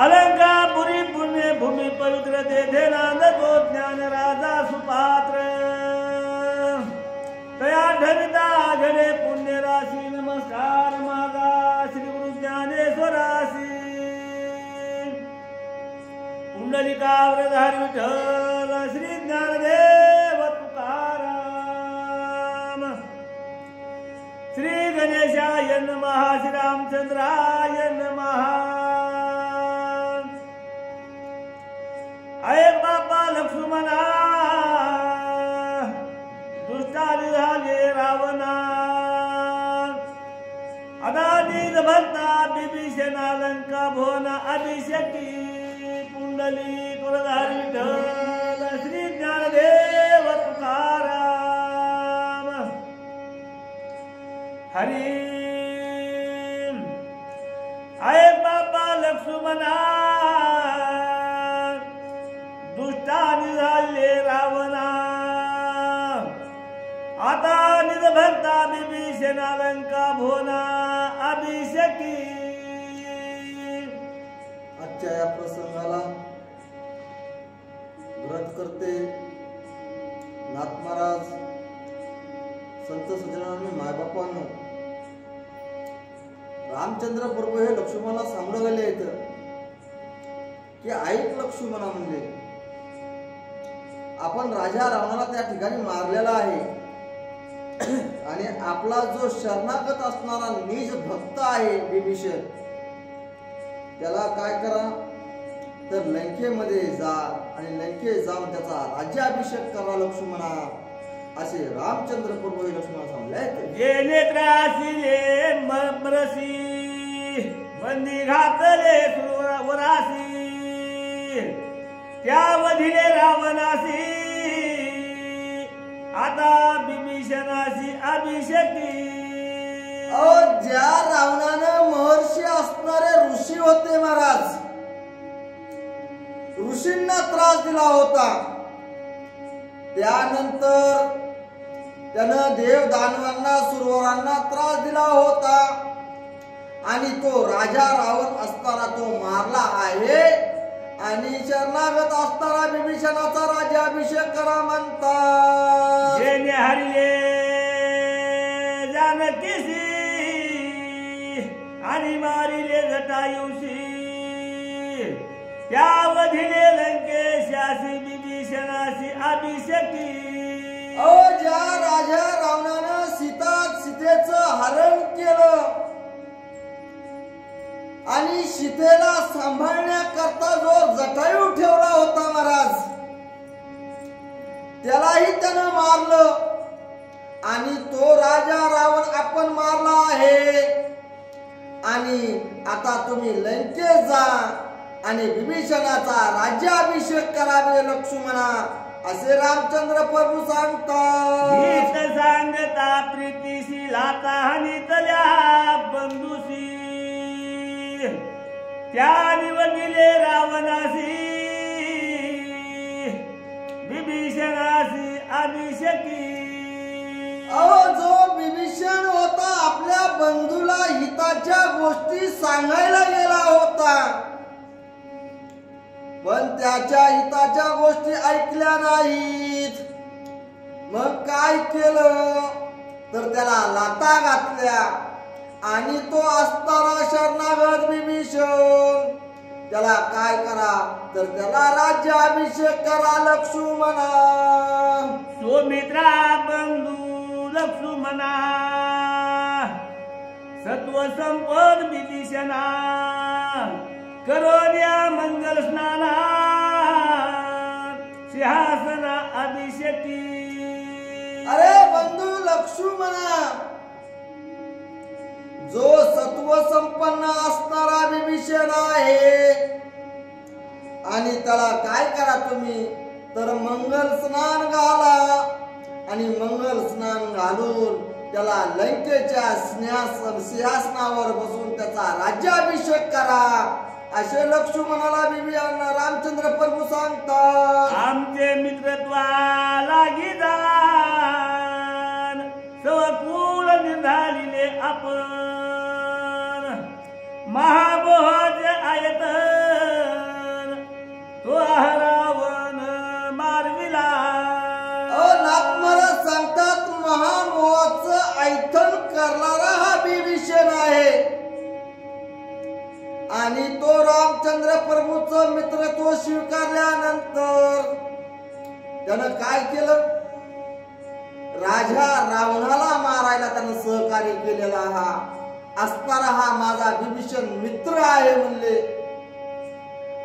अलंकापुरी पुण्य भूमि पवित्र तेथे नांदतो ज्ञान राजा सुपात्र तया ठरिता घडे पुण्य राशी नमस्कार माझा श्री गुरु ज्ञानेश्वरासी पुंडलिकावरधारी विठ्ठल श्री ज्ञानदेव तुकाराम श्री गणेशाय नमः श्री रामचंद्राय नमः ऐक बापा लक्ष्मणा दुष्टाने झाले रावणा अदानीत भक्ता बिभीषणा लंका भोना अभिषेकी पुंडली कुलधारी विठ्ठल श्री ज्ञानदेव तुकाराम हरी ऐक बापा लक्ष्मणा दुष्टाने झाले रावणा आता निज भक्ता बिभीषणा लंका भोना अभिषेकी आजच्या या प्रसंगाला व्रत करते नाथ महाराज संत सज्जनांनी मायबापांनो रामचंद्र प्रभू हे लक्ष्मणाला सांगून गेले आहेत की ऐक लक्ष्मणा म्हणजे आपण राजा रावणाला त्या ठिकाणी मारलेला आहे आणि आपला जो शरणागत असणारा निज भक्त आहे बिभीषण त्याला काय करा तर लंकेमध्ये जा आणि लंकेत जाऊन त्याचा राज्याभिषेक करा लक्ष्मणा असे रामचंद्र प्रभू हे लक्ष्मणाला सांगले जे नेत्रासी मरसी बंदी घातले वरासी त्या वधिले रावणासी आता बिभीषणासी अभिषेकी ज्या रावणानं महर्षी असणारे ऋषी होते महाराज ऋषींना त्रास दिला होता त्यानंतर त्यानं देव दानवांना सुरवरांना त्रास दिला होता आणि तो राजा रावण असताना तो मारला आहे आणि शरणागत असताना बिभीषणाचा राज्याभिषेक करा म्हणतात जेने हरिले जानकीसी आणि मारिले जटायुसी त्या वधिले लंकेशासी बिभीषणासी अभिषेकी ज्या राजा रावणानं सीतेचं हरण केलं आणि सीतेला सांभाळण्याकरता जो जटायू ठेवला होता महाराज त्यालाही त्यानं मारलं आणि तो राजा रावण आपण मारला आहे आणि आता तुम्ही लंकेत जा आणि बिभीषणाचा राज्याभिषेक करावे लक्ष्मणा असे रामचंद्र प्रभू सांगतात सांगता प्रीतीशी लाता हानितल्या बंधुसी त्या निवडिले रावणासी बिभीषणासी अभिषेकी जो बिभीषण होता आपल्या बंधूला हिताच्या गोष्टी सांगायला गेला होता पण त्याच्या हिताच्या गोष्टी ऐकल्या नाहीत मग काय केलं तर त्याला लाथा घातल्या आणि तो असताना शरणागत बिभीषण त्याला काय करा तर त्याला राज्याभिषेक करा लक्ष्मणा सुमित्रा बंधू लक्ष्मणा सत्व संपद बिभीषणा करोन्या मंगल स्नाना सिंहासना अभिषेकी अरे बंधू लक्ष्मणा जो सत्व संपन्न असणारा बिभीषण आहे आणि त्याला काय करा तुम्ही तर मंगल स्नान घाला आणि मंगल स्नान घालून त्याला लंकेच्या सिंहासनावर बसून त्याचा राज्याभिषेक करा असे लक्ष्मणाला रामचंद्र प्रभू सांगतात आमचे मित्रत्वाला गीदान सवकूल निघालेले आपण महामोहाचे आयतन तो रावण मारविला. नाथमहाराज सांगतात महामोहाचं आयथन करणारा हा बिभीषण आहे. आणि तो रामचंद्र प्रभूचं मित्रत्व स्वीकारल्यानंतर त्यानं काय केलं? राजा रावणाला मारायला त्यानं सहकार्य केलेला हा असणारा हा माझा बिभीषण मित्र आहे म्हणले.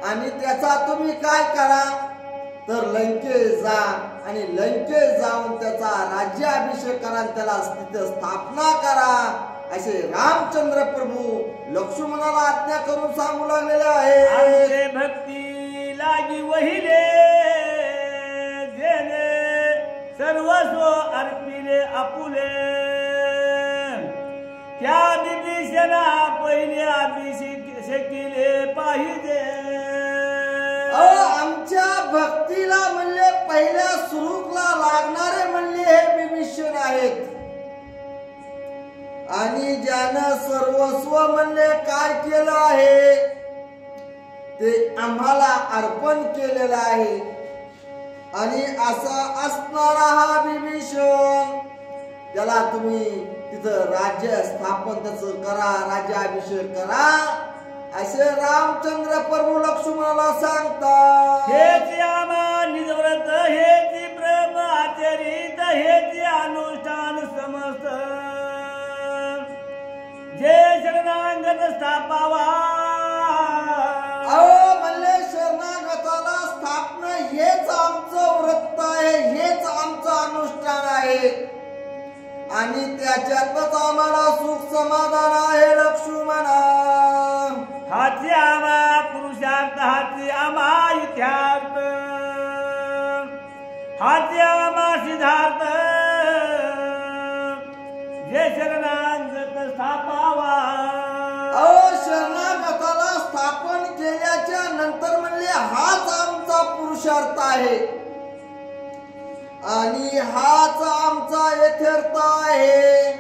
आणि त्याचा तुम्ही काय करा तर लंकेत जा आणि लंकेत जाऊन त्याचा राज्याभिषेक करा, त्याला तिथे स्थापना करा असे रामचंद्र प्रभू लक्ष्मणाला आज्ञा करून सांगू लागलेले आहे. भक्ती लागी वहिले जेने सर्वस्व अर्पिले आपुले त्या बिभीषणा पहिले अभिषेकिले पाहिजे. आमच्या भक्तीला म्हणले पहिल्या सुरूला लागणारे म्हणले हे बिभीषण आहेत. आणि ज्यानं सर्वस्व म्हणले काय केलं आहे ते आम्हाला अर्पण केलेलं आहे. आणि असा असणारा हा बिभीषण त्याला तुम्ही तिथं राज्य स्थापन त्याचं करा, राज्याभिषेक करा असे रामचंद्र प्रभू लक्ष्मणाला सांगतात. हेच आम्हा निजव्रत हेच ब्रह्म आचरित हेच अनुष्ठान समस्त जे शरणागत स्थापावा. म्हणले शरणागताला स्थापना हेच आमचं व्रत आहे, हेच आमचं अनुष्ठान आहे. आणि त्याच्यातच आम्हाला सुख समाधान आहे लक्ष्मणा. हाची आम्हा पुरुषार्थ हाची आम्हा इत्यार्थ हाची आम्हा सिद्धार्थ जे शरणागत स्थापावा. शरणागताला स्थापन केल्याच्या नंतर म्हणले हाच आमचा पुरुषार्थ आहे आणि हाच आमचा यथार्थ आहे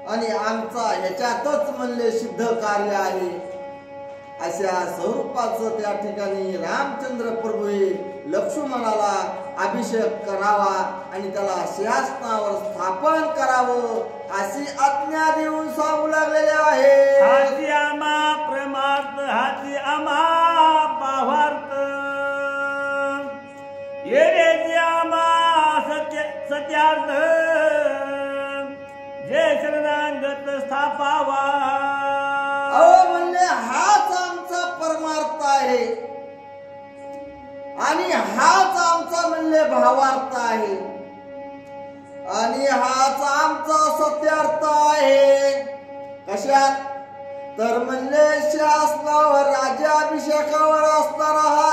आणि आमचा ह्याच्यातच म्हणले सिद्ध कार्य आहे. अशा स्वरूपाचं त्या ठिकाणी रामचंद्र प्रभू लक्ष्मणाला अभिषेक करावा आणि त्याला सिंहासनावर स्थापन करावं अशी आज्ञा देऊन सांगू लागलेले आहे. हाची आम्हा परमार्थ हाची आम्हा भावार्थ येण्याचे आम्हा सत्यार्थ जे शरणागत स्थापावा. म्हणले हाच आमचा परमार्थ आहे आणि हाच आमचा म्हणले भावार्थ आहे आणि हाच आमचा सत्यार्थ आहे. कशात तर म्हणले शासनावर राज्याभिषेकावर असणारा हा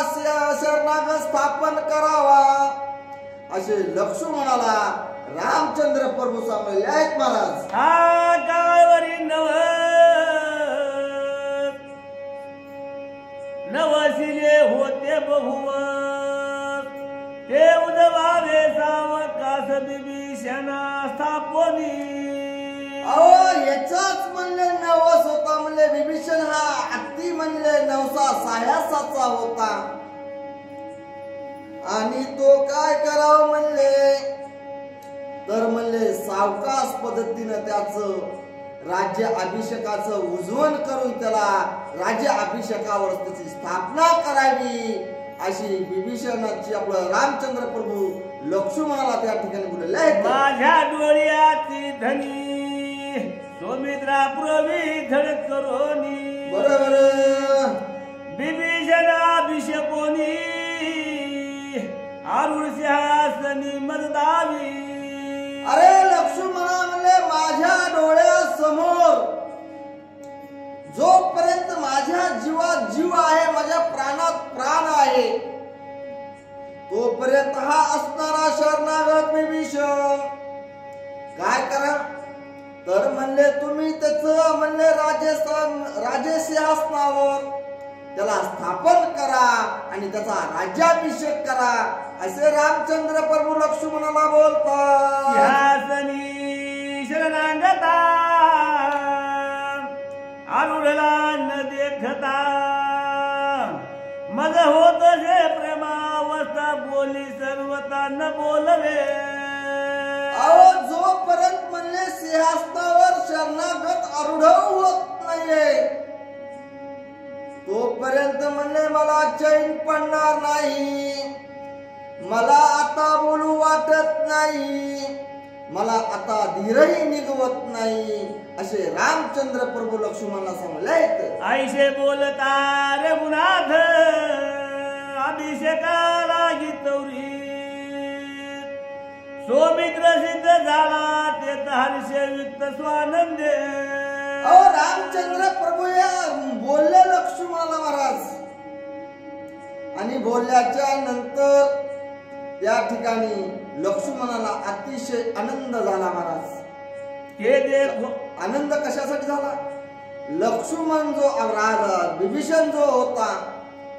शरणागत स्थापन करावा असे लक्ष्मणाला रामचंद्र प्रभू सांगले आहेत महाराज. हा गावरी नवशिले होते बहुमत ते उदवावे सावकाश बिभीषणा स्थापनी. याचाच म्हणले नवस होता म्हणले बिभीषण हा अति म्हणले नवसा साहसाचा होता आणि तो काय करावं म्हणले तर म्हणले सावकाश पद्धतीनं त्याचं राज्य अभिषेकाचं उजवण करून त्याला राज्य अभिषेकावर त्याची स्थापना करावी अशी विभीषणाची आपलं रामचंद्र प्रभू लक्ष्मणाला त्या ठिकाणी बोललेले आहेत. माझ्या डोळ्याची धनी सौमित्रा प्रवी धड करोनी बरोबर विभीषणाभिषेकोनी अरुण सिंहासनी मजदावी. अरे लक्ष्मणा म्हणले माझ्या डोळ्यासमोर जोपर्यंत माझ्या जीवात जीव आहे माझ्या प्राणात प्राण आहे तोपर्यंत हा असणारा शरणागत विभीषण काय करा तर म्हणले तुम्ही त्याचं म्हणले राजसिंहासनावर त्याला स्थापन करा आणि त्याचा राज्याभिषेक करा असे रामचंद्र प्रभू लक्ष्मणाला बोलतात. शरणागता आरुढला न देखता मज होत जे प्रेमावस्था बोली सर्वता न बोलवे. अहो जोपर्यंत म्हणले सिंहासनावर शरणागत आरूढ होत नाहीये तोपर्यंत म्हणले मला चैन पडणार नाही. मला आता बोलू वाटत नाही. मला आता धीरही निघवत नाही असे रामचंद्र प्रभू लक्ष्मणाला सांगलेत. आईशे बोलता रघुनाथ अभिषेकाला गीतवरी सौमित्र सिद्ध झाला ते हर्षे युक्त स्वानंदे. अहो रामचंद्र प्रभू या बोलले लक्ष्मणाला महाराज आणि बोलल्याच्या नंतर त्या ठिकाणी लक्ष्मणाला अतिशय आनंद झाला महाराज. आनंद कशासाठी झाला? लक्ष्मण जो राजा विभीषण जो होता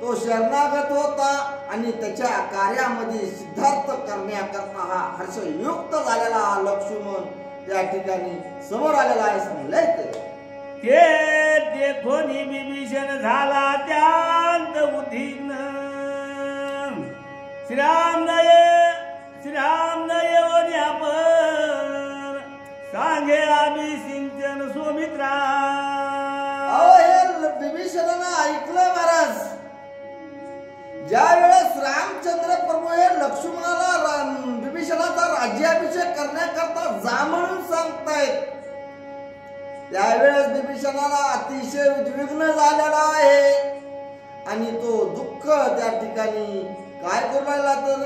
तो शरणागत होता आणि त्याच्या कार्यामध्ये सिद्धार्थ करण्याकरता हा हर्षयुक्त झालेला हा लक्ष्मण त्या ठिकाणी समोर आलेला आहे. समजलंय ते देखून विभीषण झाला त्यात उद्विग्न. श्रीराम नये वन्यापर सांगे आम्ही सिंचन सौमित्रा. अहो हे विभीषणानं ऐकलं महाराज. ज्या वेळेस रामचंद्र प्रभू हे लक्ष्मणाला विभीषणाचा राज्याभिषेक करण्याकरता जा म्हणून सांगतायत त्यावेळेस विभीषणाला अतिशय उद्विग्न झालेला आहे आणि तो दुःख त्या ठिकाणी काय करू लागला तर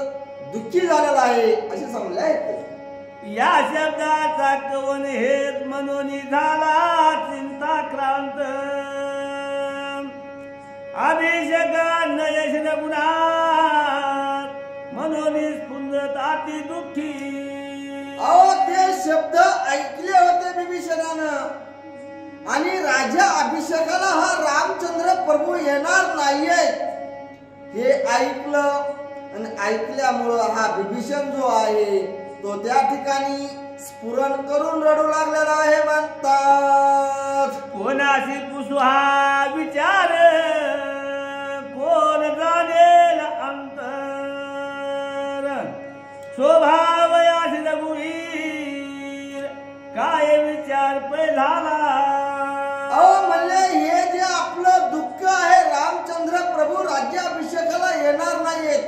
दुःखी झालेला आहे असे सांगले आहेत. या शब्दाचा कवन हेच मनोनी झाला चिंताक्रांत. अभिषेकान यश रघुनाथ मनोनी स्फुंदत अति दुःखी. अहो ते शब्द ऐकले होते विभीषणानं आणि राजा अभिषेकाला हा रामचंद्र प्रभू येणार नाहीये हे ऐकलं आणि ऐकल्यामुळं हा विभीषण जो आहे तो त्या ठिकाणी स्फुरण करून रडू लागलेला आहे म्हणतात. कोणाशी पुसू हा विचार कोण जाणेल अंतर स्वभाव यासी रघुवीर काय विचार पै झाला. अहो म्हणले हे जे आपलं दुःख आहे रामचंद्र प्रभू राज्याभिषेकाला येणार नाहीत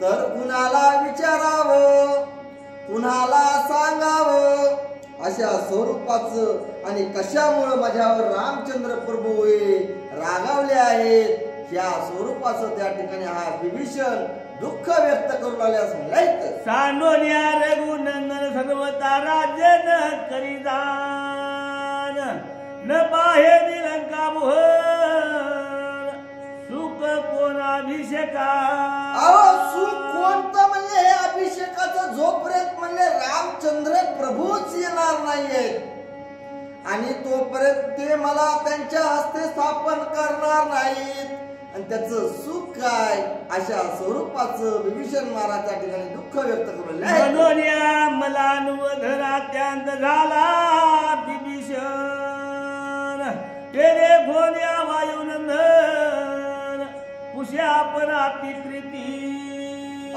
तर कुणाला विचारावं कुणाला सांगावं अशा स्वरूपाचं आणि कशामुळं माझ्यावर रामचंद्र प्रभू हे रागावले आहेत या स्वरूपाचं त्या ठिकाणी हा विभीषण दुःख व्यक्त करू लागले असं म्हणलं. सांडोन्या रघुनंदन सर्वता राज्य न करी जान न पाहे निलंका मोहन सुख कोण अभिषेका. अहो सुख कोणतं म्हणले हे अभिषेकाचं जोपर्यंत म्हणले रामचंद्र प्रभूच येणार नाहीयेत आणि तोपर्यंत ते मला त्यांच्या हस्ते स्थापन करणार नाहीत आणि त्याचं सुख काय अशा स्वरूपाचं विभीषण महाराज त्या ठिकाणी दुःख व्यक्त करू लागले. मनोन्या मला अनुवधना त्यांत झाला विभीषण तेरे घोन्या वायुनंदन कुशा पण अति प्रीती.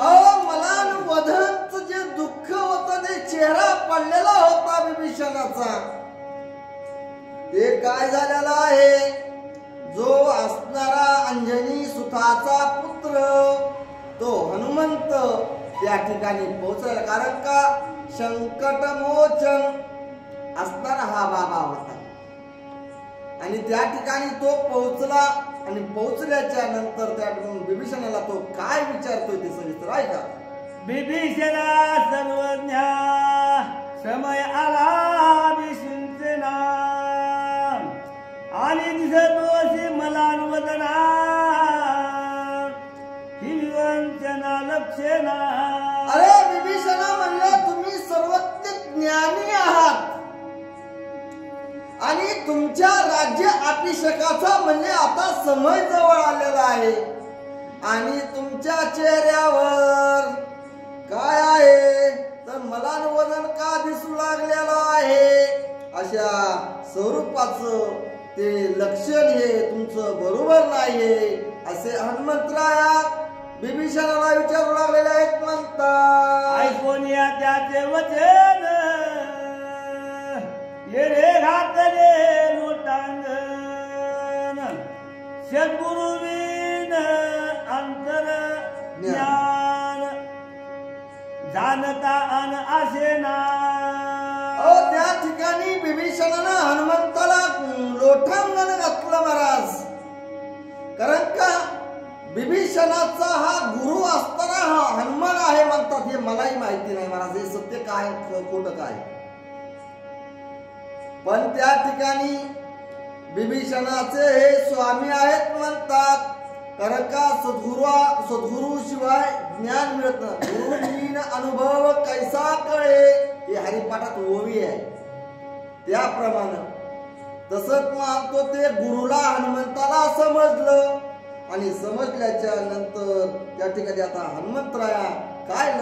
अहो मला वधनचं जे दुःख होतं ते चेहरा पडलेला होता विभीषणाचा ते काय झालेला आहे. जो असणारा अंजनी सुताचा पुत्र तो हनुमंत त्या ठिकाणी पोहोचला कारण का संकट मोचन असणारा हा बाबा होता आणि त्या ठिकाणी तो पोहोचला आणि पोहोचल्याच्या नंतर त्या विभीषणाला तो काय विचारतोय ते सविस्तर ऐका. विभीषणा सर्वज्ञा समय आला विसिंचना आणि दिसतोसी मला अनुवदना ही विवंचना लक्षणा. अरे विभीषणा म्हणले तुम्ही सर्वज्ञ ज्ञानी आहात आणि तुमच्या राज्य अभिषेकाचा म्हणजे आता समय जवळ आलेला आहे आणि तुमच्या चेहऱ्यावर काय आहे तर मला वजन का दिसू लागलेला आहे अशा स्वरूपाचं ते लक्षण हे तुमचं बरोबर नाहीये असे हनुमंतराया बिभीषणाला विचारू लागलेले आहेत. म्हणतात ऐकून या त्याचे वचन ये रे घातले लोटांगण सद्गुरुविन अंतर ज्ञान जाणता अन असे ना. त्या ठिकाणी बिभीषणानं हनुमंताला लोटांगण घातलं महाराज. कारण का बिभीषणाचा हा गुरु असताना हा हनुमान आहे म्हणतात हे मलाही माहिती नाही महाराज हे सत्य काय खोटं काय. पण त्या ठिकाणी बिभीषणाचे हे स्वामी आहेत म्हणतात. कारण का सद्गुरु शिवाय ज्ञान मिळत नाही. गुरुजीन अनुभव कैसा कळे हे हरिपाठात ओवी आहे. त्याप्रमाणे तसंच मानतो ते गुरुला हनुमंताला समजलं आणि समजल्याच्या नंतर त्या ठिकाणी आता हनुमंतराया काय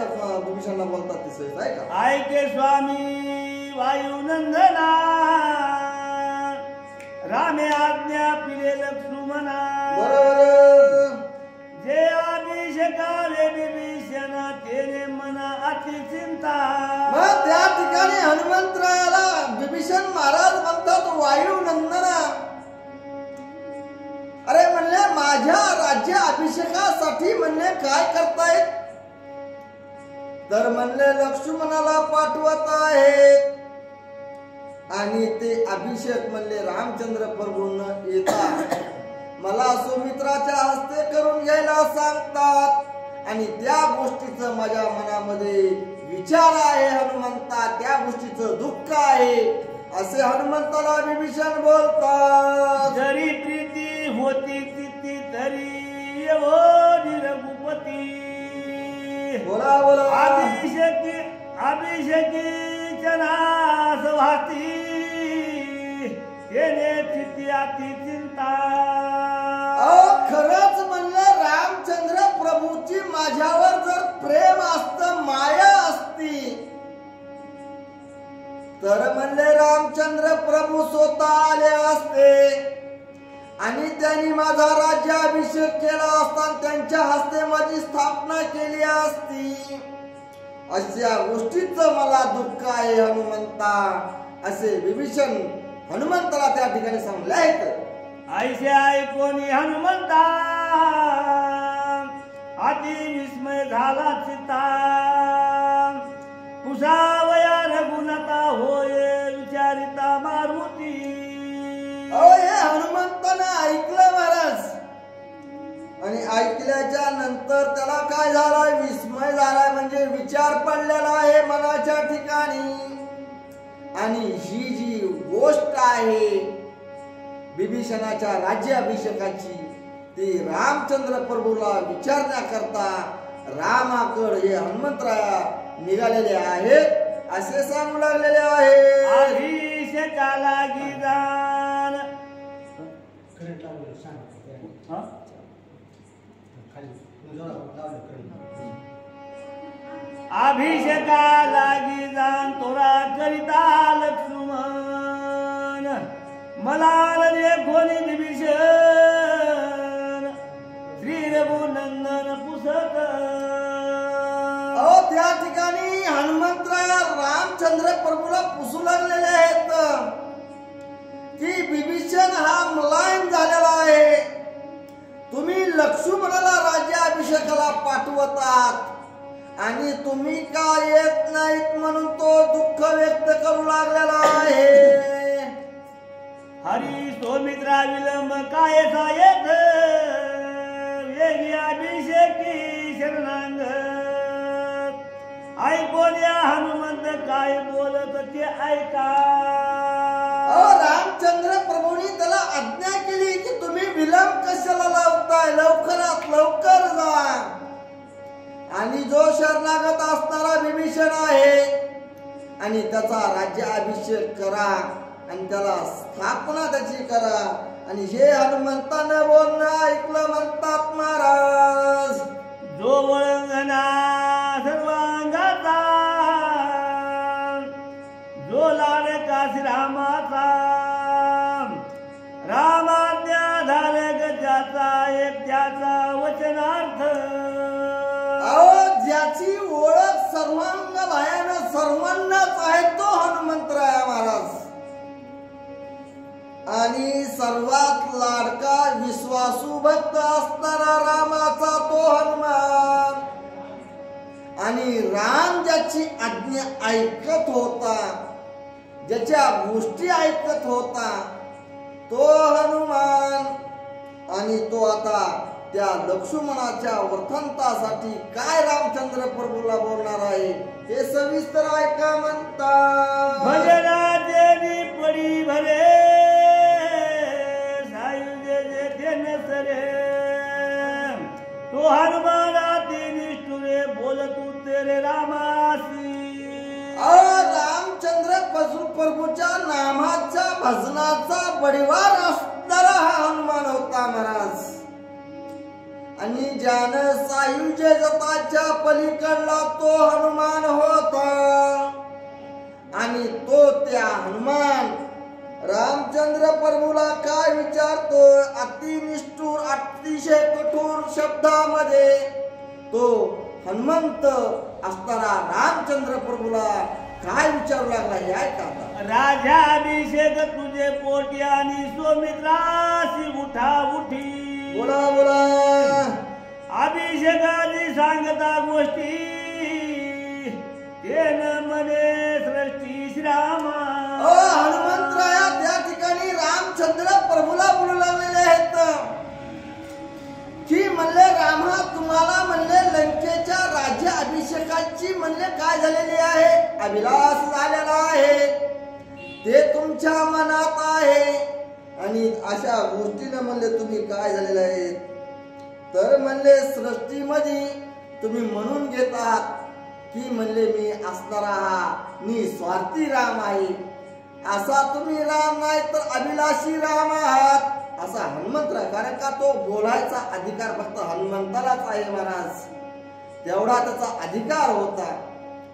बिभीषणाला बोलतात ते सहित आहे का. ऐके स्वामी वायुनंदना रामे आज्ञा पिले लक्ष्मणा. बरोबर जे अभिषेकाले विभीषण तेने मना अति चिंता. मग त्या ठिकाणी हनुमंतरायाला विभीषण महाराज म्हणतात वायुनंदना. अरे म्हणले माझ्या राज्य अभिषेकासाठी म्हणले काय करतायत. तर म्हणले लक्ष्मणाला पाठवत आहेत आणि ते अभिषेक म्हणले रामचंद्र प्रभूंना येतात मला सुमित्राच्या हस्ते करून घ्यायला सांगतात आणि त्या गोष्टीचं माझ्या मनामध्ये विचार आहे हनुमंता. त्या गोष्टीचं दुःख आहे असे हनुमंताला विभीषण बोलतात. जरी प्रीती होती तिती तरी वो रघुपती. बोला बोला अभिषेकी नास वाहती तेने चित्ती अति चिंता. खरंच म्हणलं रामचंद्र प्रभूची माझ्यावर जर प्रेम असतं माया असती तर म्हणले रामचंद्र प्रभू स्वतः आले असते आणि त्यांनी माझा राज्याभिषेक केला असता त्यांच्या हस्ते माझी स्थापना केली असती. अशा गोष्टीचं मला दुःख आहे हनुमंता असे विभीषण हनुमंताला त्या ठिकाणी सांगले आहेत. ऐसे ऐकून हनुमंता अति विस्मय झाला चित्ता. कुशावया रघुनाथा होय विचारिता मारुती. हे हनुमंतानं ऐकलं महाराज आणि ऐकल्याच्या नंतर त्याला काय झालाय विस्मय झालाय म्हणजे विचार पडलेला आहे मनाच्या ठिकाणी. आणि ही जी गोष्ट आहे बिभीषणाच्या राज्याभिषेकाची ती रामचंद्र प्रभूला विचारण्याकरता रामाकड हे हनुमंतराया निघालेले आहेत असे सांगू लागलेले आहे. अभिषेकाला गिदान अभिषेकाला गिदान तोरा करिता लक्ष्मण मला कोणी विभीषण श्री रघुनंदन पुसत. त्या ठिकाणी हनुमंतराया रामचंद्र प्रभूला पुसू लागलेले आहेत की बिभीषण हा मलायम झालेला आहे. तुम्ही लक्ष्मणाला राज्याभिषेकाला पाठवतात आणि तुम्ही का येत नाहीत म्हणून तो दुःख व्यक्त करू लागलेला आहे. हरी सौमित्रा विलंब काय सायत वेगी अभिषेकी शरणांग. ऐकून या हनुमंत काय बोलत ते ऐका. रामचंद्र प्रभूंनी त्याला आज्ञा केली की तुम्ही विलंब कशाला लावताय लवकरात लवकर जा. आणि जो शरणागत असणारा विभीषण आहे आणि त्याचा राज्याभिषेक करा आणि त्याला स्थापना त्याची करा. आणि हे हनुमंतानं बोलणं ऐकलं म्हणतात महाराज. जो वळंगना सर्वांगाचा जो लाडका श्रीरामा सर्वांग भयानं सर्वांनाच आहे तो हनुमंतराय महाराज. आणि सर्वात लाडका विश्वासू भक्त असणारा रामाचा तो हनुमान. आणि राम ज्याची आज्ञा ऐकत होता, ज्याच्या गोष्टी ऐकत होता तो हनुमान. आणि तो आता त्या लक्ष्मणाच्या वर्तनतासाठी काय रामचंद्र प्रभूला बोलणार आहे हे सविस्तर ऐका म्हणता. भजराजेनी पडी भरे सायुजे जेथे नसरे तो हनुमानाती निष्ठुरे बोलतू तेरे रामासी. रामचंद्र प्रभूच्या नामाच्या भजनाचा बडिवार असणारा हा हनुमान होता महाराज. आणि ज्यानं सायुज जगताच्या पलीकडला तो हनुमान होता. आणि तो त्या हनुमान रामचंद्र प्रभूला काय विचारतो, अतिनिष्ठुर अतिशय कठोर शब्दामध्ये तो हनुमंत असणारा रामचंद्र प्रभूला काय विचारू लागला हे ऐका. राजाभिषेक तुझे पोटी आणि सोमित्रासी उठा उठी. बोला बोला. अभिषेकाची सांगता गोष्टी तेन मने सृष्टी श्रीरामा. हनुमंतराया त्या ठिकाणी रामचंद्र प्रभूला बोलू लागलेले आहेत की म्हणले रामा तुम्हाला म्हणले लंकेच्या राज्य अभिषेकाची म्हणले काय झालेली आहे, अभिलाष झालेला आहे, ते तुमच्या मनात आहे. आणि अशा गोष्टीने म्हणले तुम्ही काय झालेले आहे तर म्हणले सृष्टीमध्ये तुम्ही म्हणून घेतात की म्हणले मी असणारा हा निस्वार्थी राम आहे. असा तुम्ही राम नाही तर अभिलाषी राम आहात असा हनुमंतराय. कारण का तो बोलायचा अधिकार फक्त हनुमंतालाच आहे महाराज. तेवढा त्याचा अधिकार होता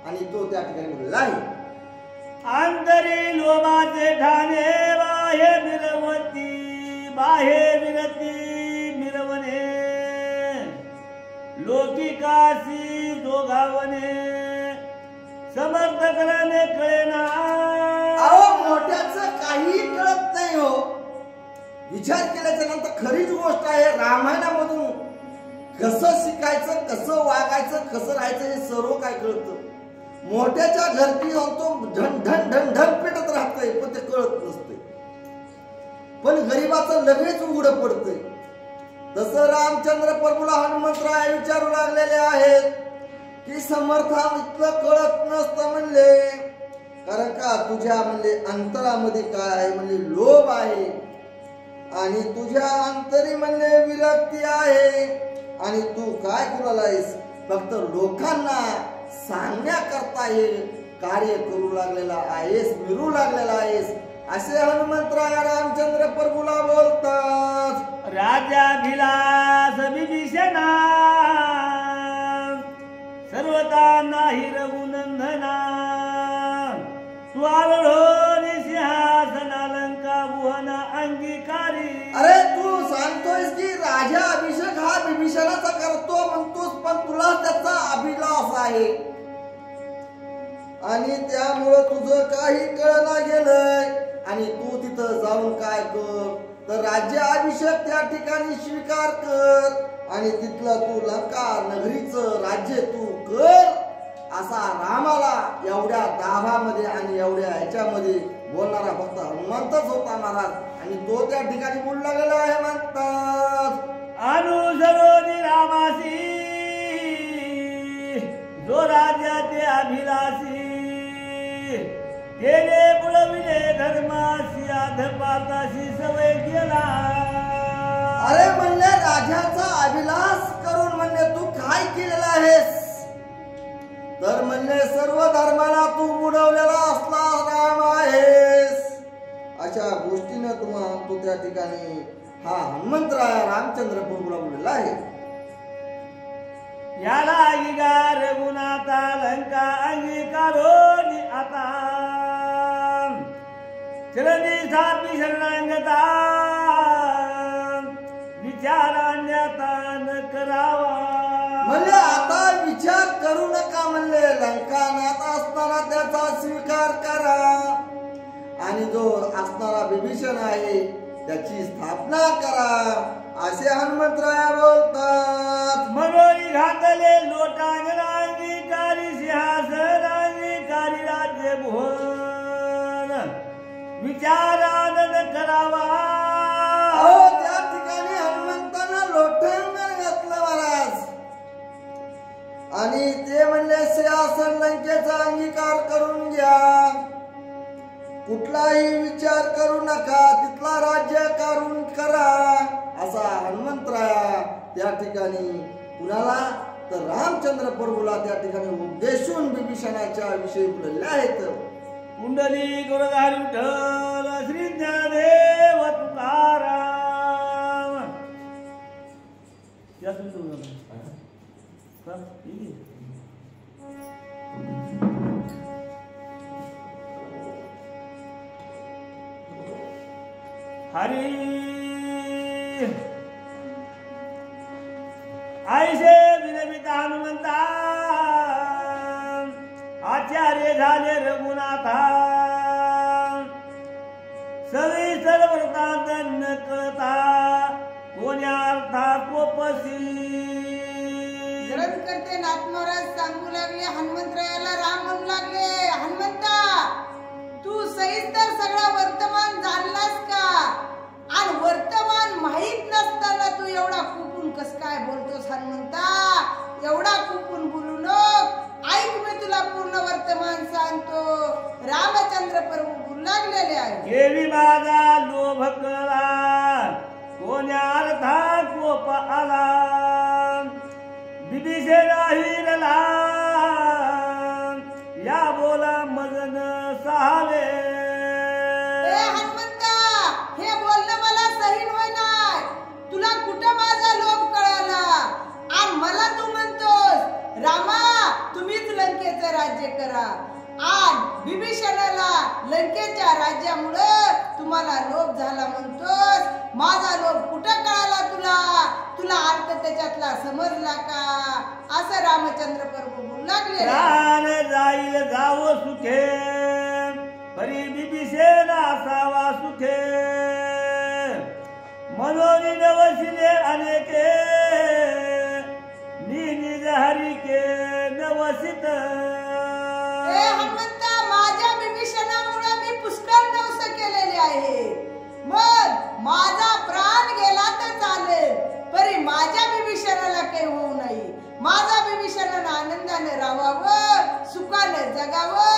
आणि तो त्या ठिकाणी बोलला आहे. अंतरी लोभाचे ठाणे बाहे मिरवती बाहे मिरती मिरवणे लोकिकासी दोघावणे समर्थ करणे कळेना. मोठ्याचं काही कळत नाही हो. विचार केल्याच्या नंतर खरीच गोष्ट आहे. रामायणामधून कसं शिकायचं, कसं वागायचं, कसं राहायचं हे सर्व काय कळतं. मोठ्याच्या घरटी तो ढन ढन ढन ढन पेटत राहतंय पण ते कळत नसतंय. पण गरीबाचं लगेच उघड पडतंय. तसं रामचंद्र प्रभूला हनुमंतराय विचारू लागलेले आहेत की समर्था इतकं कळत नसतं म्हणले. कारण का तुझ्या म्हणले अंतरामध्ये काय आहे म्हणले लोभ आहे आणि तुझ्या अंतरी म्हणले विरक्ती आहे. आणि तू काय करू लागलायस फक्त लोकांना सांगण्याकरता हे कार्य करू लागलेला आहेस, मिरू लागलेला आहेस असे हनुमंतराय रामचंद्र प्रभूला बोलतात. राजा भिलास विभीषणा सर्वता नाही रघुनंदना तू आलो सिंहासन अलंका भुवन अंगीकारी. अरे तू सांगतोयस की राजा अभिषेक हा विभीषणाचा करतो म्हणतोस पण तुला त्याचा अभिलाष आहे आणि त्यामुळं तुझं काही कळना गेलंय. आणि तू तिथं जाऊन काय कर तर राज्य अभिषेक त्या ठिकाणी स्वीकार कर आणि तिथलं तू लंका नगरीचं राज्य तू कर असा रामाला एवढ्या दाभामध्ये आणि एवढ्या ह्याच्यामध्ये बोलणारा फक्त हनुमंतच होता महाराज. आणि तो त्या ठिकाणी बोलला गेला आहे म्हणतात. अनुसरोनी रामासी जो राजा ते अभिलाषी तेने बुडविले धर्मासी अधपाताशी सवय केला. अरे म्हणले राजाचा अभिलाष करून म्हणले तू काय केलेला आहेस तर म्हणले सर्व धर्माला तू बुडवलेला असला राम आहेस. अशा गोष्टीने तुम्हाला तो त्या ठिकाणी हा हनुमंतराय रामचंद्र प्रभूला बोललेला आहे. याला अंगीकार गुणाता लंका अंगीकारो आता चरणी सापी शरणांगता विचारान्यता न करावा. म्हणले आता विचार करू नका, म्हणले लंकानात असताना त्याचा स्वीकार करा आणि जो असणारा विभीषण आहे त्याची स्थापना करा, असे हनुमंतराया बोलतात. मनोरी घातले लोटांगणांगीकारी सिंहासनांगीकारी राज्य भुवन विचारानंद करावा. अहो त्या ठिकाणी हनुमंतांना लोटांगण घातलं महाराज आणि ते म्हणले सिंहासन लंकेचा अंगीकार करून घ्या, कुठलाही विचार करू नका, तिथला राज्य करून करा, असा हनुमंतराया त्या ठिकाणी कुणाला तर रामचंद्र प्रभूला त्या ठिकाणी उपदेशून विभीषणाच्या विषयी बोलले आहेत. कुंडली गुरुधारी विठ्ठल श्री ज्ञानदेव तुकाराम. हरी आईसे विनमित हनुमंता आचार्य झाले रघुनाथा. सविस्तर वृत्तांत न कळता कोण्या अर्था कोपसी. ग्रंथ करते नाथमहाराज सांगू लागले हनुमंतरायाला, राम म्हणू लागले हनुमंता तू सविस्तर सगळा वर्तमान जाणलास का, आणि वर्तमान माहित नसताना तू एवढा खुपून कस काय बोलतोस हनुमंता, एवढा खुपून बोलू नको, ऐक मी तुला पूर्ण वर्तमान सांगतो. रामचंद्र प्रभू बोलू लागलेले आहे. केवी माझा लोभ कळा कोण्या अर्था कोप आला, विभीषण हिरला या बोला मगन सहावे. हनुमंता हे बोलणं मला सही होईना, तुला कुठं माझा लोभ कळाला आणि मला तू म्हणतोस रामा तुम्हीच लंकेचं राज्य करा, आणि विभीषणाला लंकेच्या राज्यामुळे तुम्हाला लोभ झाला म्हणतोस. माझा लोभ कुठं कळाला तुला, तुला अर्थ त्याच्यातला समजला का, असं रामचंद्र प्रभू बोलू लागले. प्राण जाईल जावो सुखे परी विभीषण असावा सुखे, मनोनी नवसिले अनेके निज हरिके नवसित. हनुमंता माझ्या विभीषणामुळे मी पुष्कळ नवस केलेले आहे, मग माझा प्राण गेला तर चालेल परी माझ्या विभीषणाला काही होऊ नये. माझा विभीषणानं आनंदाने राहावं, सुखाने जगावं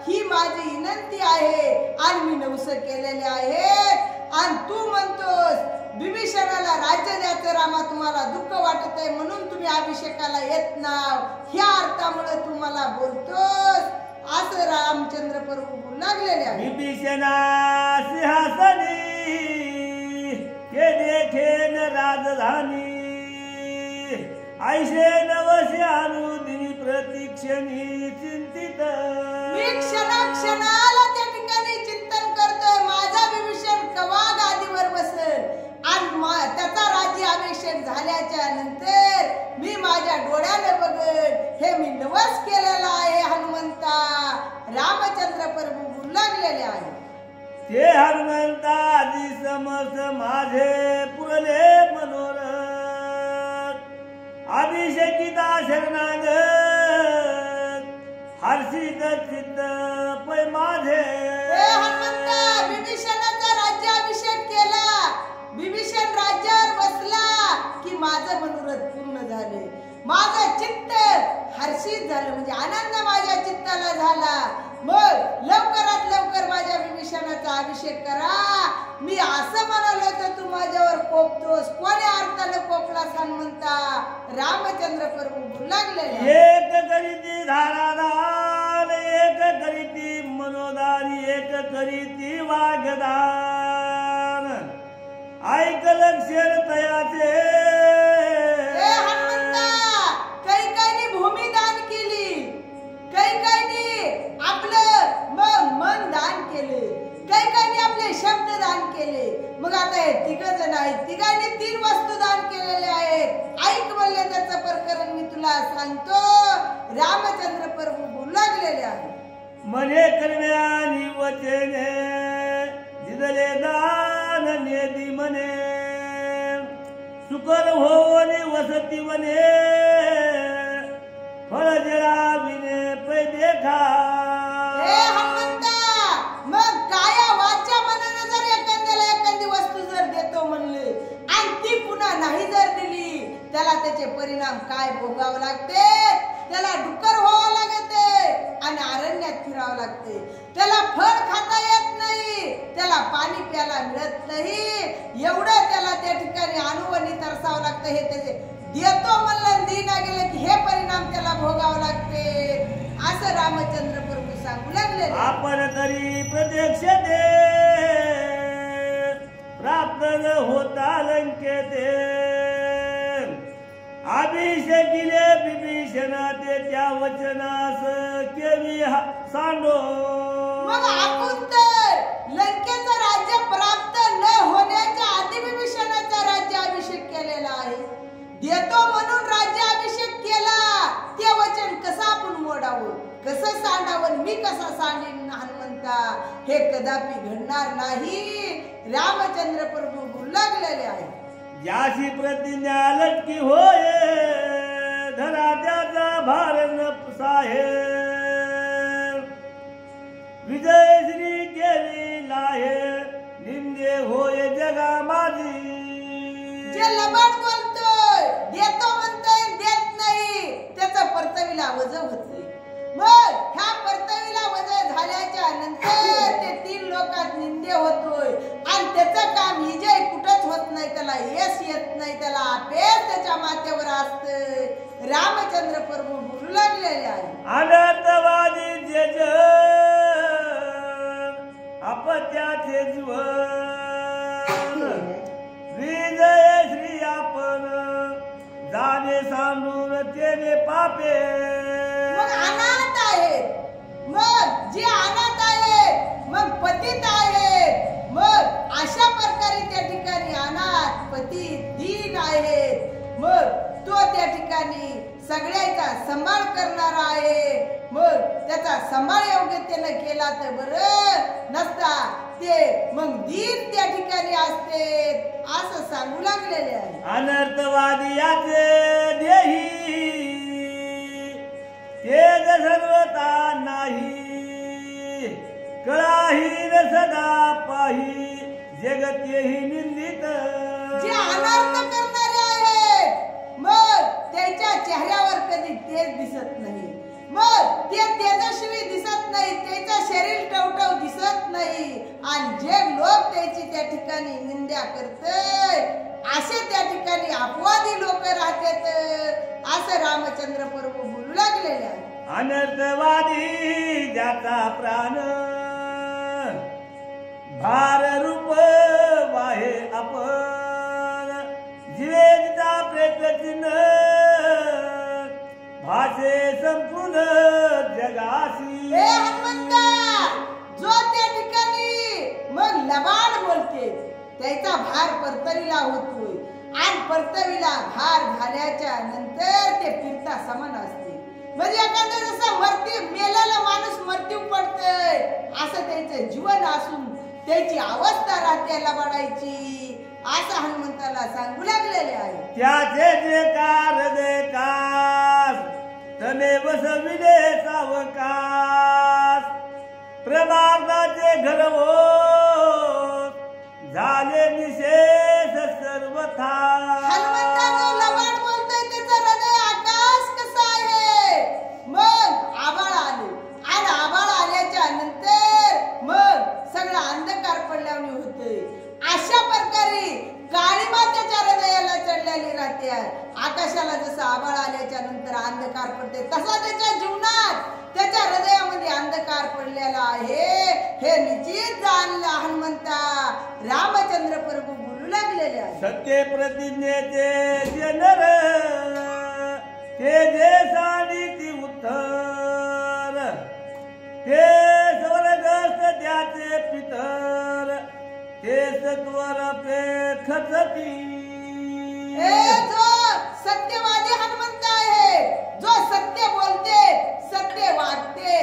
ही माझी विनंती आहे आणि मी नवस केलेले आहेत. आणि तू म्हणतोस विभीषणाला राज्य द्यायचं रामा तुम्हाला दुःख वाटत आहे म्हणून तुम्ही अभिषेकाला येत नाव, ह्या अर्थामुळे तू मला बोलतोस, असं रामचंद्र प्रभू बोलू लागलेले आहे. विभीषणा सिंहासनी के देखेन राजधानी, ऐसे नवसे अनुदिनी प्रतीक्षणी चिंतित. मी क्षणाला त्या ठिकाणी चिंतन करतोय माझा विभीषण कवा गादीवर बसेल आणि त्याचा राज्य अभिषेक झाल्याच्या नंतर मी माझ्या डोळ्याने बघत हे मी नवस केलेला आहे हनुमंता. रामचंद्र प्रभू बोलू लागलेले आहे. ते हनुमंता आधी समस माझे पुरले मनोरथ, अभिषेकिता शरणागत हर्षित चित्त पै माझे. हनुमंता विभीषणाचा राज्याभिषेक केला, विभीषण राज्यावर बसला की माझं मनोरथ पूर्ण झाले, माझं चित्त हर्षित झालं, म्हणजे आनंद माझ्या चित्ताला झाला. मग लवकरात लवकर माझ्या विभीषणाचा अभिषेक करा. मी असं म्हणालो तर तू माझ्यावर कोपतोस, कोण्या अर्थाने कोपलास हनुमंता. रामचंद्र प्रभू बोलू लागले. एक करीती धारादान, एक करीती मनोदान, एक करीती वागदान, ऐक लक्षण तयाचे. काही भूमिदान केली, काही आपलं मन दान केले, काही आपले शब्द दान केले, मग आता हे तिघ जण आहेत, तिघांनी 3 वस्तू दान केलेले आहेत. ऐक म्हणले त्याचं प्रकरण मी तुला सांगतो. रामचंद्र प्रभू बोलू लागलेले आहेत. मने कर्म्यानी वचने दिदले दान नेदी म्हणे सुकर होनी वसती म्हणे फळ जरा विने पै देखा. हे हनुमंता, मग काया वाच्या मनानं जर एखाद्याला एखादी वस्तू जर देतो म्हणले आणि ती पुन्हा नाही जर दिली, त्याला त्याचे परिणाम काय भोगावे लागते. त्याला डुक्कर व्हावं लागते आणि अरण्यात फिरावं लागते. त्याला फळ खाता येत नाही, त्याला पाणी प्यायला मिळत नाही. एवढं त्याला त्या ठिकाणी अनुभवनी तरसावं लागतं. हे त्याचे देतो म्हणलं दिना गेलं की हे परिणाम त्याला भोगावं लागते, असं रामचंद्र प्रभू सांगू लागले. आपण तरी प्रत्यक्ष दे प्राप्त न होता लंकेते अभिषेकिले विभीषणाते त्या वचनास केवी सांडो. मग आपण तर लंकेचं राज्य प्राप्त न होण्याच्या आधी विभीषणाचा राज्याभिषेक केलेला आहे. देतो म्हणून राज्याभिषेक केला, ते वचन कसं आपण मोडावं, कसं सांडावं, मी कसा सांडेन हनुमंता, हे कदापि घडणार नाही. रामचंद्र प्रभू बोलू लागलेले आहे. ज्याशी प्रतिज्ञा लटकी होय धरा त्याचा भार न साहे विजय श्री केली लाहे निंदे होय जगा माझी. जे लबाड बोलतोय, देतो म्हणतोय, देत नाही, त्याचं परतवीला वजन होतंय. मग ह्या परतवीला वजन झाल्याच्या नंतर ते 3 लोकात निंदे होतोय आणि त्याचं काम विजय कुठंच होत नाही, त्याला यश येत नाही, त्याला अपेस त्याच्या माथ्यावर असतंय. रामचंद्र प्रभू बोलू लागलेले आहे. अनर्थवादी जे जन अपत्याचे जीवन विजय श्री आपण जाणे सांडून तेने पापे. मग अनाथ आहेत, मग जे अनाथ आहेत, मग पतित आहेत, मग अशा प्रकारे त्या ठिकाणी अनाथ पतित दीन आहेत. मग तो त्या ठिकाणी सगळ्याचा सांभाळ करणारा आहे. मग त्याचा सांभाळ योग्यतेनं केला तर बरं, नसता ते मग दीन त्या ठिकाणी असते, असं सांगू लागलेले आहे. अनर्थवादी याचे देही तेज सर्वता नाही कळाही न सदा पाही जगतेही निंदित. जे अनर्थ करणारे आहेत, मग त्याच्या चेहऱ्यावर कधी तेज दिसत नाही, मग ते तेजस्वी दिसत नाही, त्याचं शरीर टवटव दिसत नाही आणि जे लोक त्याची त्या ठिकाणी निंदा करतय असे त्या ठिकाणी अपवादी लोक राहतात, असं रामचंद्र प्रभू बोलू लागलेले आहे. अनर्थवादी ज्याचा प्राण भार रूप वाहे आपण जीवेचा प्रयत्न भाषे संपूर्ण जगाशी. हे हनुमंता, जो त्या ठिकाणी मग लबाड बोलते त्याचा भार परतवीला होतोय आणि परतवीला भार झाल्याच्या नंतर ते फिरता समान असते. म्हणजे एखादा जसं मृत्यू मेलेला माणूस मृत्यू पडतोय असं त्याचं जीवन असून त्याची अवस्था राहते लबाडायची, असं हनुमंताला सांगू लागलेले आहे. त्याचे जे कारदे कास तने बसविले सावकास प्रमादाचे घरवो झाले निशेष सर्वथा. हनुमंतानं लबाड बोलतोय त्याचं हृदय आकाश कसं आहे. मग आभाळ आले आणि आभाळ आल्याच्या नंतर मग सगळं अंधकार पडल्याने होतंय. अशा प्रकारे काळीमा त्याच्या हृदयाला चढलेली राहते. आकाशाला जसं आभाळ आल्याच्या नंतर अंधकार पडते तसा त्याच्या जीवनात त्याच्या हृदयामध्ये अंधकार पडलेला आहे. हे निश्चित जाणलं हनुमंता रामचंद्र प्रभू बोलू लागलेले आहे. सत्य प्रतिज्ञेचे जे नर ते जे सानिती उत्तर ते स्वर्गस्थ त्याचे पितर ते सत्वर खचती जो सत्यवादी हनुमंत आहे, जो सत्य बोलते, सत्य वागते,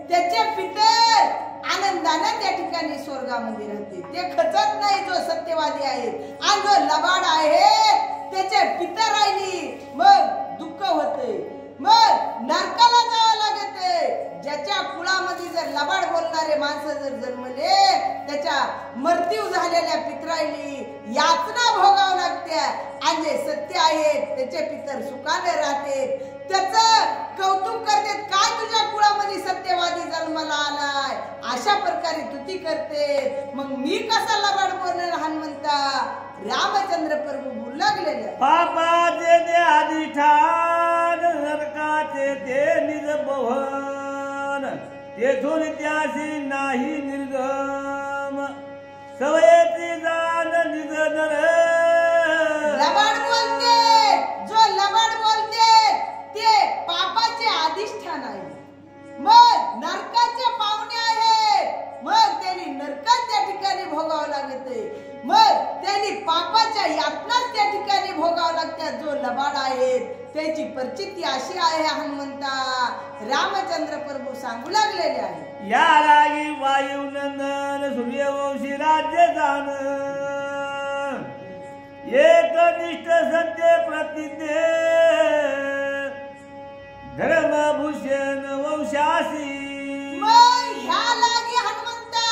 त्याचे पितर आनंदाने त्या ठिकाणी स्वर्गामध्ये राहते. ते खचत नाही जो सत्यवादी आहे. आणि जो लबाड आहे त्याचे पितर राहिली मग दुःख होते, मग नरकाला जावं लागते. ज्याच्या कुळामध्ये जर लबाड बोलणारे माणसं जर जन्मले, त्याच्या मृत्यू झालेल्या पितराईली यातना भोगावं लागते. आणि जे सत्य आहेत त्याचे पितर सुखाने राहते, त्याचं कौतुक करते. काय तुझ्या कुळामध्ये सत्यवादी जन्माला आलाय, अशा प्रकारे तुती करते. मग मी कसा लबाड बोलणार हनुमंता. रामचंद्र प्रभू बोलू लागलेले, पापाचे ते अधिष्ठान, नरकाचे ते निज भवन, तेथून त्याशी नाही निर्गम, सवयेची जाण निज नर. लबाड बोलते, जो लबाड बोलते ते पापाचे अधिष्ठान आहे, मग नरकाचे पाहुणे आहे. मग त्यांनी नरकात त्या ठिकाणी भोगावं लागते, मग त्यांनी पापाच्या यातनाच त्या ठिकाणी भोगावं लागतात. जो लबाड आहे त्याची परिस्थिती अशी आहे हनुमंता. रामचंद्र प्रभू सांगू लागलेले आहे, या रागी वायुनंदन सूर्यवंशी राज्य जाण, एकनिष्ठ सत्य प्रतिज्ञे, धर्मभूषण वंशासी. मग ह्या लागी हनुमंता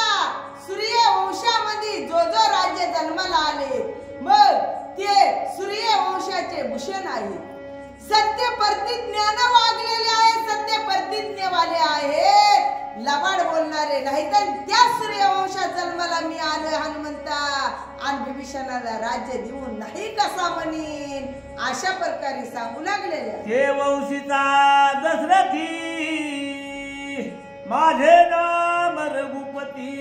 सूर्यवंशामध्ये जो जो राज्य जन्माला आले, मग ते सूर्यवंशाचे भूषण आहे. सत्य प्रतिज्ञान वागलेले आहे, सत्य प्रतिज्ञेवाले आहेत, लबाड बोलणारे नाही. तर त्या सूर्यवंशात जन्माला मी आलोय हनुमंता. आणि विभीषणाला राज्य देऊन नाही कसा म्हणीन, अशा प्रकारे सांगू लागलेले. ते वंशीचा दशरथी, माझे नाम रघुपती,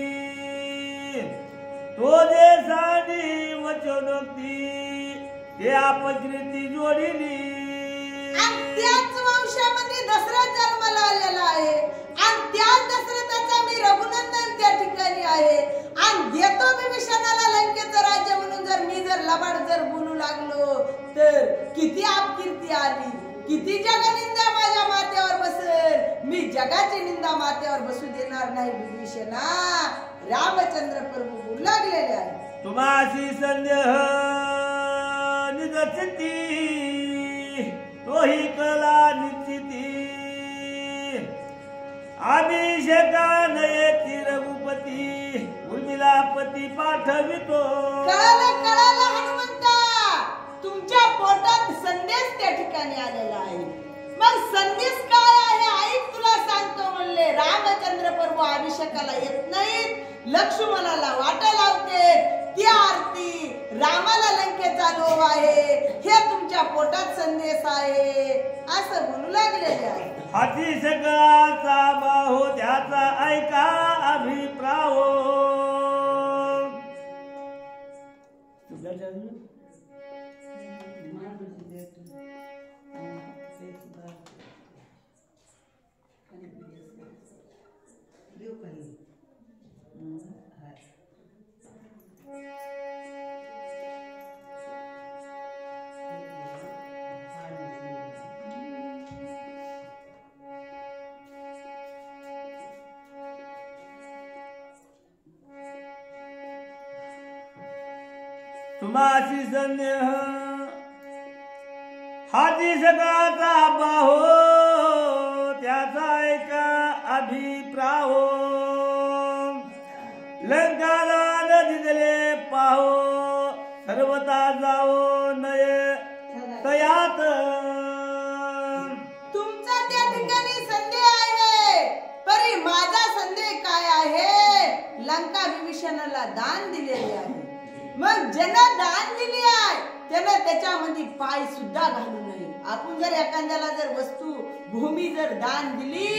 तो जे साडी वचनोक्ती, ते अपकृती जोडिली. आणि त्याच वंशामध्ये दशरथ जन्माला आलेला आहे. आणि त्याच दशरथाचा मी रघुनंदन त्या ठिकाणी आहे. आणि देतो विभीषणाला लंकेचं राज्य म्हणून जर मी जर लबाड जर बोलू लागलो तर किती अपकीर्ती आली, किती जगनिंदा माझ्या माथ्यावर बसेल. मी जगाची निंदा माथ्यावर बसू देणार नाही विभीषणा. रामचंद्र प्रभू बोलू लागलेले आहे, तुम्हाशी संदेह निदचिती, तोही कला निश्चिती, अभिषेकान येती रघुपती, उर्मिलापती पाठवितो. कळालं कळालं हनुमंता, तुमच्या पोटात संदेश त्या ठिकाणी आलेला आहे. मग संदेश काय आहे ऐक, तुला सांगतो म्हणले. रामचंद्र प्रभू अभिषेकाला येत नाहीत, लक्ष्मणाला वाटा लावते. ती आरती रामाला लंकेचा लोभ आहे, हे तुमच्या पोटात संदेश आहे, असं बोलू लागलेले आहे. हाती सगळाचा बाहो त्याचा ऐका अभिप्राव. तुम्हाशी संदेह हाती सगळाचा बाहो त्याचा ऐका अभिप्राव. लंकाला नदी दिले पाहो सर्वता जाओ नये तयात. तुमचा त्या ठिकाणी संदेह आहे, परी माझा संदेह काय आहे. लंका विभीषणाला दान दिलेले आहे. मग ज्यानं दान दिली आहे त्यानं त्याच्यामध्ये पाय सुद्धा घालू नये. आपण जर एखाद्याला जर वस्तू भूमी जर दान दिली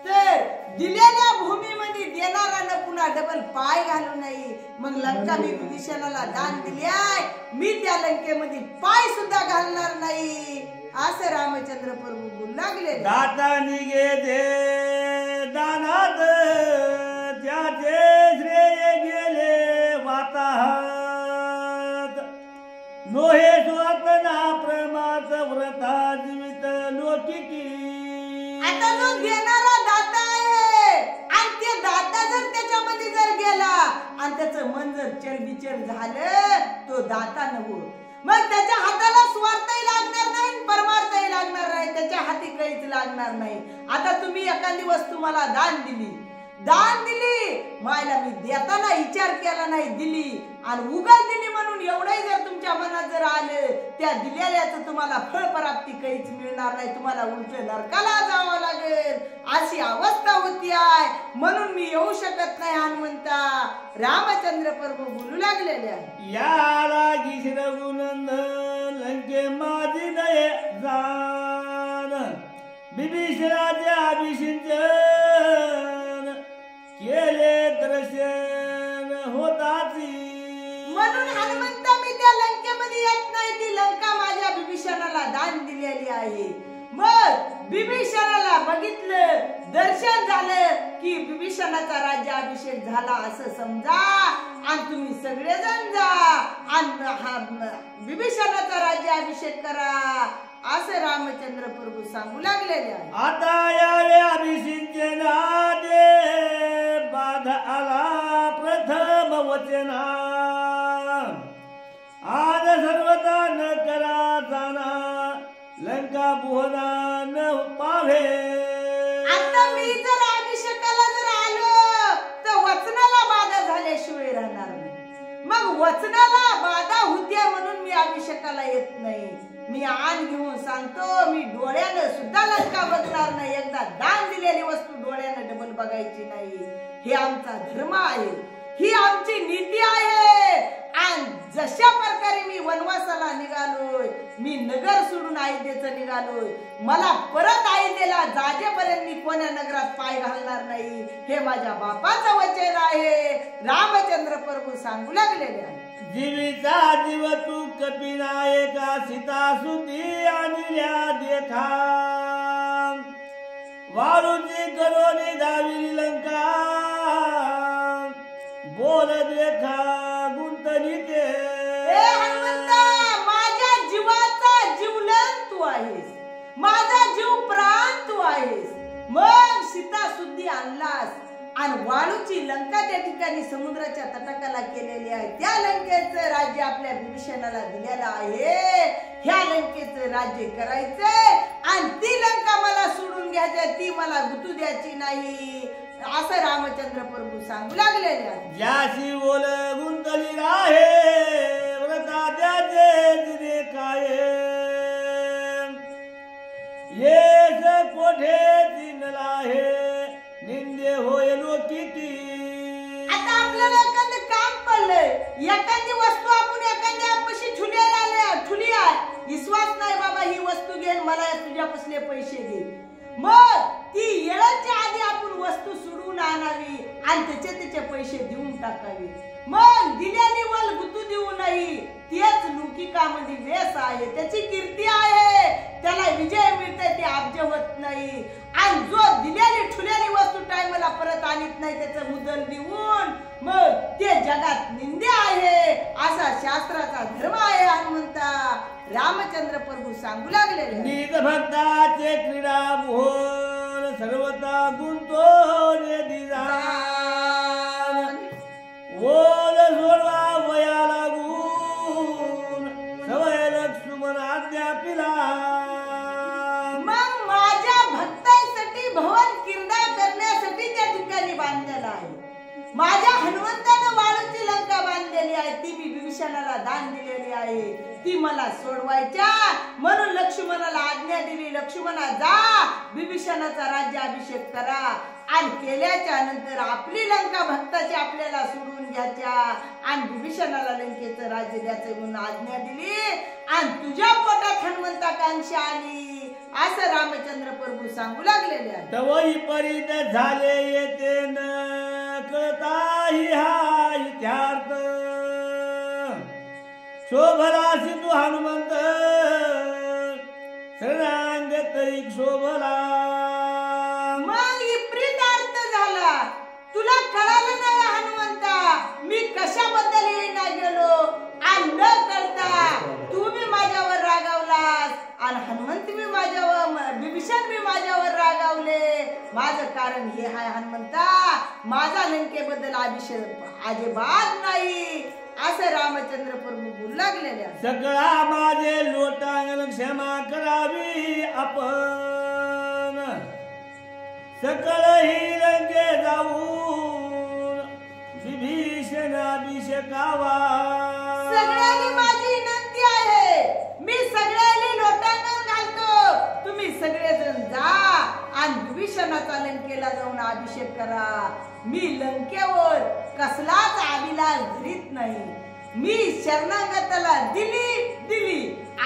तर दिलेल्या भूमीमध्ये देणाऱ्यानं पुन्हा डबल पाय घालू नये. मग लंका मी विभीषणाला दान दिली आहे, मी त्या लंकेमध्ये पाय सुद्धा घालणार नाही, असं रामचंद्र प्रभू बोलू लागले. दाता निघे दे दानात त्याचे श्रेय गेले वाता. आता जो देणारा दाता आहे आणि ते दाता जर त्याच्यामध्ये जर गेला आणि त्याचं मन जर चलबिचल झालं तो दाता नव्हे मग त्याच्या हाताला स्वार्थही लागणार नाही परमार्थही लागणार नाही त्याच्या हाती काहीच लागणार नाही. आता तुम्ही एखादी वस्तू मला दान दिली मायला मी देताना विचार केला नाही दिली आणि उगाच दिली म्हणून एवढंही जर तुमच्या मनात जर आलं त्या दिलेल्याचं तुम्हाला फळप्राप्ती काहीच मिळणार नाही तुम्हाला उलट नरकाला जावं लागेल अशी अवस्था होती आहे. म्हणून मी येऊ शकत नाही हनुमंता रामचंद्र प्रभू बोलू लागलेले आहे. याला की रघुनंदन लंके माझी नये जान बिभीषणाचे अभिषिंचन केले दर्शन होताची. म्हणून हनुमंता मी त्या लंकेमध्ये येत नाही ती लंका माझ्या बिभीषणाला दान दिलेली आहे. मग बिभीषणाला बघितलं दर्शन झालं की बिभीषणाचा राज्याभिषेक झाला असं समजा आणि तुम्ही सगळेजण जा आणि बिभीषणाचा राज्याभिषेक करा असं रामचंद्र प्रभू सांगू लागलेले आहे. आता यावे अभिषिंचनादे बाध आला प्रथम वचना आज सर्वता न करा जाना लंका बुहना न पावे. आता मी जर अभिषेकाला जर आलो तर वचनाला बाधा झाल्याशिवाय राहणार नाही. मग वचनाला बाधा होत्या म्हणून मी अभिषेकाला येत नाही. मी आण घेऊन सांगतो मी डोळ्यानं सुद्धा लंका बघणार नाही. एकदा दान दिलेली वस्तू डोळ्यानं डबल बघायची नाही. हे आमचा धर्म आहे ही आमची नीती आहे. आणि जशा प्रकारे मी वनवासाला निघालोय मी नगर सोडून अयोध्येचं निघालोय मला परत अयोध्येला जाजेपर्यंत मी कोण्या नगरात पाय घालणार नाही हे माझ्या बापाचं वचन आहे रामचंद्र प्रभू सांगू लागलेले आहे. जीवीचा जीव तू कपिनायका सीता सुती आणल्या देखा वारुची करोनी धाविली लंका बोल देखा गुंतली ते. हनुमंता माझ्या जीवाचा जीवलन तू आहेस माझा जीव प्राण तू आहेस. मग सीता सुद्धी आणलास आणि वाळूची लंका त्या ठिकाणी समुद्राच्या तटाकाला केलेली आहे. त्या लंकेचं राज्य आपल्या बिभीषणाला दिलेलं आहे. ह्या लंकेचं राज्य करायचंय आणि ती लंका मला सोडून घ्यायची ती मला गुतू द्यायची नाही असं रामचंद्र प्रभू सांगू लागलेले आहे. ज्याशी बोल गुंतली आहे व्रता त्याचे दिने काय येस कोठे दिनला आहे निंदे होय लोकिती. आता आपल्याला एखादं काम पडलंय एखादी वस्तू आपण एखाद्यापाशी ठुली आहे विश्वास नाही बाबा ही वस्तू घे मला तुझ्यापासले पैसे दे. मग ती येण्याच्या आधी आपण वस्तू सोडून आणावी आणि त्याचे पैसे देऊन टाकावे. मग दिलेली वल गुतू देऊ नाही तेच लौकिकामध्ये वेस आहे त्याची कीर्ती आहे त्याला विजय मिळते ते अब्ज होत नाही. आणि जो दिलेली ठुलेली वस्तू टायमाला परत आणत नाही त्याचं मुद्दल देऊन मग ते जगात निंदे आहे असा शास्त्राचा धर्म आहे हनुमंता रामचंद्र प्रभू सांगू लागलेले. निज भक्ताचे क्रीडा मोहन सर्वता गुंतो ओल सोडवा वया लागून सवय लक्ष्मण आज्ञा पिला. मग माझ्या भक्तांसाठी भवन क्रीडा करण्यासाठी त्या ठिकाणी बांधलेला आहे. माझ्या हनुमंतानं वाळूची लंका बांधलेली आहे ती मी विभीषणाला दान दिलेली आहे ती मला सोडवायच्या म्हणून लक्ष्मणाला आज्ञा दिली लक्ष्मणा जा विभीषणाचा राज्याभिषेक करा आणि केल्याच्या नंतर आपली लंका भक्ताची आपल्याला सोडून घ्यायच्या आणि विभीषणाला लंकेचं राज्य द्यायचं म्हणून आज्ञा दिली आणि तुझ्या पोटात हनुमंताकांक्षा आली असं रामचंद्र प्रभू सांगू लागलेले आहे. तवई परित झाले येते न कळताही हा इत्यार्थ शोभलासी तू हनुमंत शरणांग तैक शोभला. मग विपरीत अर्थ झाला तुला कळालं नाही हनुमंता मी कशाबद्दल येईना गेलो आणि न करता तू मी माझ्यावर रागावलास आणि हनुमंत मी माझ्यावर विभीषण मी माझ्यावर रागावले लंकेबद्दल अभिषेक अजिबात नाही असं रामचंद्र प्रभू बोलू लागलेले आहेत. सगळा माझे लोटांगण क्षमा करावी आपण, सकळ ही लंके जाऊन विभीषण अभिषेकावा. सगळ्यांनी माझी विनंती आहे, मी सगळ्यांनी लोटांगण घालतो, तुम्ही सगळेजण जा आणि विभीषणाचा लंकेला जाऊन अभिषेक करा. मी लंकेवर कसलाच अभिलाष धरीत नाही. मी शरणागताला दिली,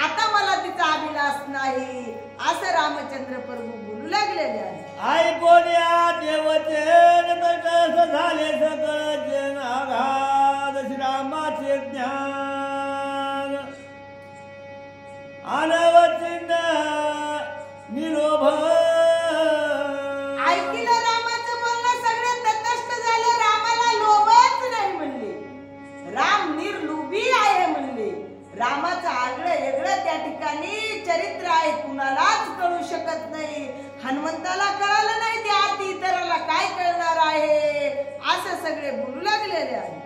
आता मला तिचा अभिलाष नाही असं रामचंद्र प्रभू बोलू लागलेले आहे. ऐकोण्या देवतेन तटस्थ झाले सकळ जन आघात श्रीरामाचे ज्ञान. अनवचिन्न निरोभ ऐकलं रामाचं बोलणं, सगळे तटस्थ झाले. रामाला लोभच नाही म्हणले, राम निर्लोभी आहे म्हणले. रामाचं आगळं वेगळं त्या ठिकाणी चरित्र आहे, कुणालाच कळू शकत नाही. हनुमंताला कळालं नाही, त्या अर्थी इतराला काय कळणार आहे असं सगळे बोलू लागलेले आहे.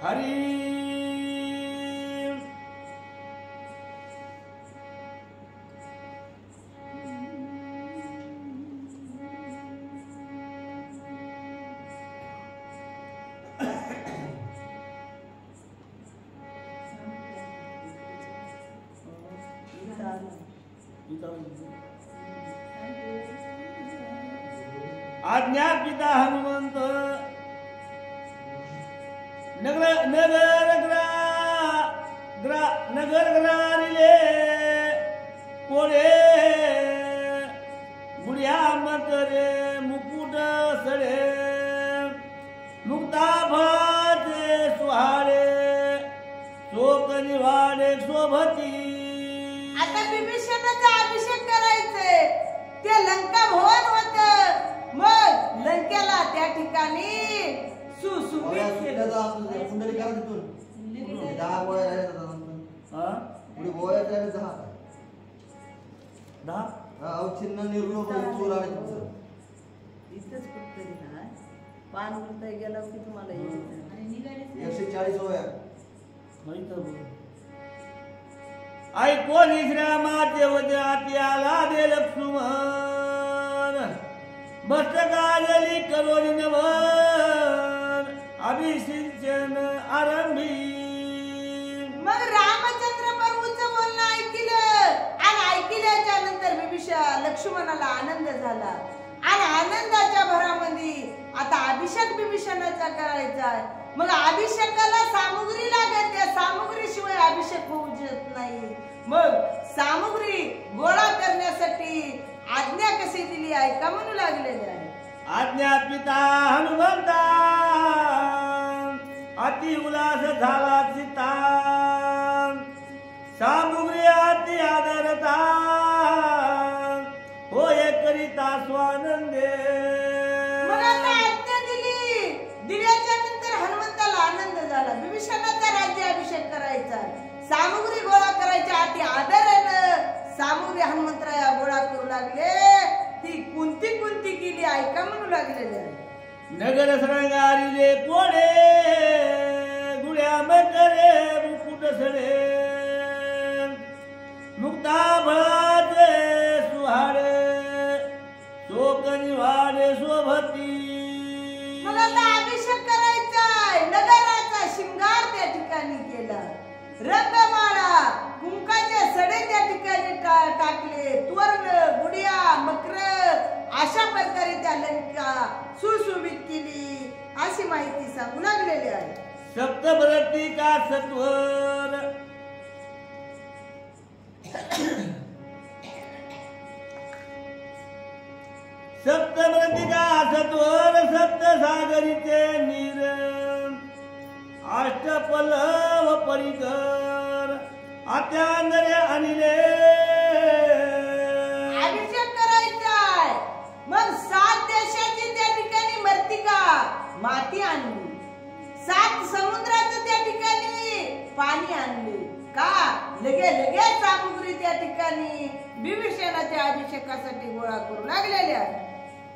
हरी आज्ञा पिता हनुमंत नगर ग्रारिले कोडे बुढ्या मकरे मुकुट सडे मुक्ता फळाचे सुहाडे शोक निवाडे शोभती. आता विभीषणाचा अभिषेक करायचे, ते लंका भवन होत. मग लंकेला त्या ठिकाणी सुशोभित केलं. कुंडली करा तिथून 10 गोळ्या आहेत आता. पुढे गोळ्या आहेत 10 चिन्ह निर्लोभ चोर आहे तुमचं इथेच कुठतरी ना पान उलटा गेला की तुम्हाला 140 गोळ्या. ऐकोनी श्रीरामाचे वचनाती आला दे लक्ष्मण मस्तकाजली करोनी नवन अभिषेचन आरंभी. मग रामचंद्र प्रभूचं बोलणं ऐकलं आणि ऐकल्याच्या नंतर लक्ष्मणाला आनंद झाला आणि आनंदाच्या भरामध्ये आता अभिषेक विभीषणाचा करायचा आहे. मग अभिषेकाला सामुग्री लागत, त्या सामुग्रीशिवाय अभिषेक होऊ शकत नाही. मग सामुग्री गोळा करण्यासाठी आज्ञा कशी दिली आहे का म्हणू लागलेले आहे. आज्ञा पिता हनुमंता अति उल्हास झाला सीता सामुग्री अति आदरता होय करिता स्वानंदे. मग आता आज्ञा दिल्याच्या नंतर हनुमंताला आनंद झाला. विभीषणाचा राज्याभिषेक करायचा, सामुग्री गोळा करायच्या अति आदरानं सामुग्री हनुमंतराया गोळा करू लागले. ती कोणती कोणती केली ऐका म्हणू लागलेले आहे. नगर श्रंगारीले कोडे गुड्या मकरे मुकुट सडे मुक्ता फळाचे सुहाडे शोक निवाडे शोभती. मग आता अभिषेक करायचा, नगराचा शिंगार त्या ठिकाणी केला. रंगमाळा कुंकाचे सडे त्या ठिकाणी टाकले. तोरण गुडिया मकर अशा प्रकारे त्या लंका सुशोभित केली अशी माहिती सांगू लागलेली आहे. सप्तभरती का सत्वर सप्तभरती का सत्वर सप्तसागरीचे नीर अष्टपल्लव परिकर आत्यांदरे अनिले. अभिषेक करायचा आहे. मग 7 देशाची त्या ठिकाणी मर्तिका माती आणली, 7 समुद्राचं त्या ठिकाणी पाणी आणले. का लगेच सामुग्री त्या ठिकाणी विभीषणाच्या अभिषेकासाठी गोळा करू लागलेले आहे.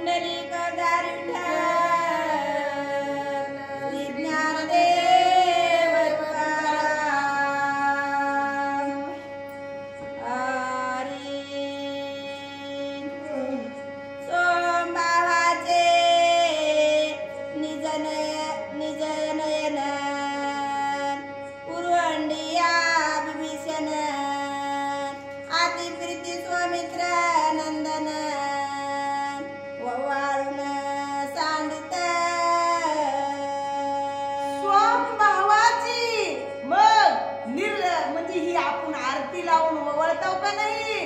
पुंडलिकधारी विठ्ठल श्री ज्ञानदेव तुकाराम हरी सोमभावाचे निजनयन पूर्वंडिया विभीषण अतिप्रीती स्वमित्र नंदन ववाळून सांडित स्वभावाची मग म्हणजे ही आपण आरती लावून वळताव का नाही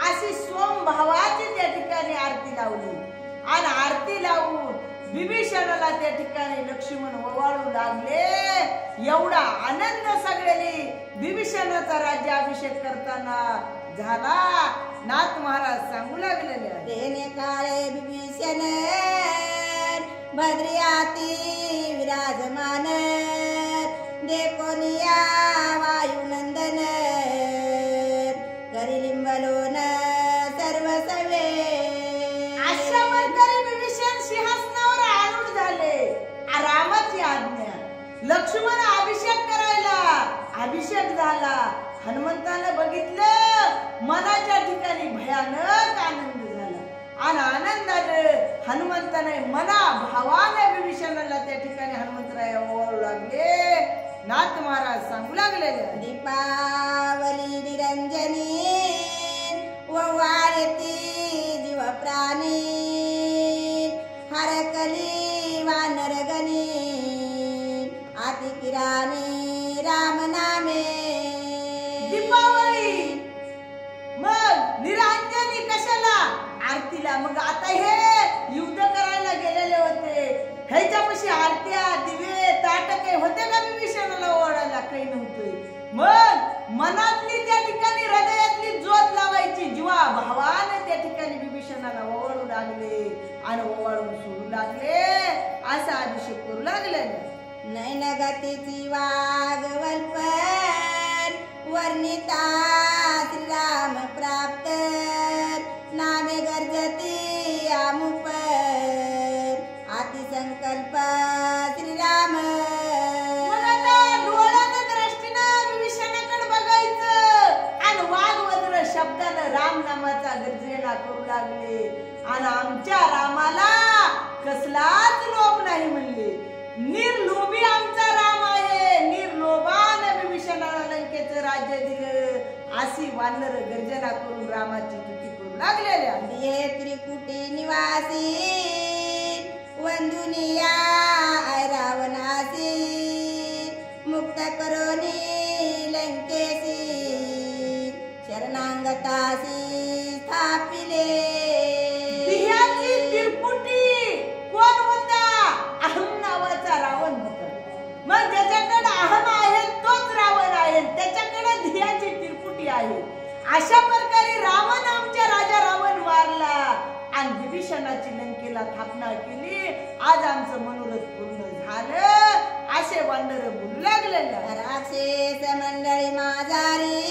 अशी स्वभावाची त्या ठिकाणी आरती लावली आणि आरती लावून विभीषणाला त्या ठिकाणी लक्ष्मण ववाळू लागले. एवढा आनंद सगळ्यांनी विभीषणाचा राज्याभिषेक करताना झाला. नाथ महाराज सांगू लागलेले तेने काळे विभीषण भद्रियाती विराजमान देकोनिया वायुनंदन करी लिंबलोन सर्व सवे. अशा प्रकारे विभीषण सिंहासनावर आरूढ झाले. रामाची आज्ञा लक्ष्मण अभिषेक करायला अभिषेक झाला. हनुमंतानं बघितलं मनाच्या ठिकाणी भयानक आनंद झाला आणि आनंदाने हनुमंताने मना भावाने विभीषणाला त्या ठिकाणी हनुमंतराय ओवाळू लागले. नाथ महाराज सांगू लागले दीपावली निरंजनी ववाळती जीव प्राणी हरकली वानरगणी अति किराणी राम नामे. दीपावली मग निरंजनी कशाला आरतीला. मग आता हे युद्ध करायला गेलेले होते ह्याच्यापाशी आरत्या दिवे ताटके होते का विभीषणाला ओढायला काही नव्हते. मग मनातली त्या ठिकाणी हृदयातली ज्योत लावायची जीवा भावाने त्या ठिकाणी विभीषणाला ओवाळू लागले आणि ओवाळून सोडू लागले. असा अभिषेक करू लागले. नैन गतीची वागवल्पन वर्णिता श्रीराम प्राप्त नामे गर्जती आमुपन अतिसंकल्प श्रीराम. मग आता डोळ्यानं दृष्टीनं विभीषणाकडे बघायचं आणि वाघवज्र शब्दानं राम नामाचा गर्जना करू लागले आणि आमच्या रामाला कसलाच लोभ नाही म्हणले. निर्लोभी आमचा राम आहे. निर्लोभाने विभीषणाला लंकेचं राज्य दिलं अशी वानर गर्जना करून रामाची स्तुती करू लागलेल्या. हे त्रिकुटी निवासी वंदुनिया रावणासी मुक्त करोनी लंकेसी शरणांगतासी स्थापिले. सिंहाची तिरपुटी कोण होता? अहम नावाचा रावण होता. मग ज्याच्याकडे अहम आहे तोच रावण आहे. त्याच्याकडे धियाची तिरपुटी आहे. अशा प्रकारे रावण आमच्या राजा रावण मारला आणि विभीषणाची लंकेला स्थापना केली. आज आमचं मनोरथ पूर्ण झालं असे वानर बोलू लागलेला. राक्षस मंडळी माझारी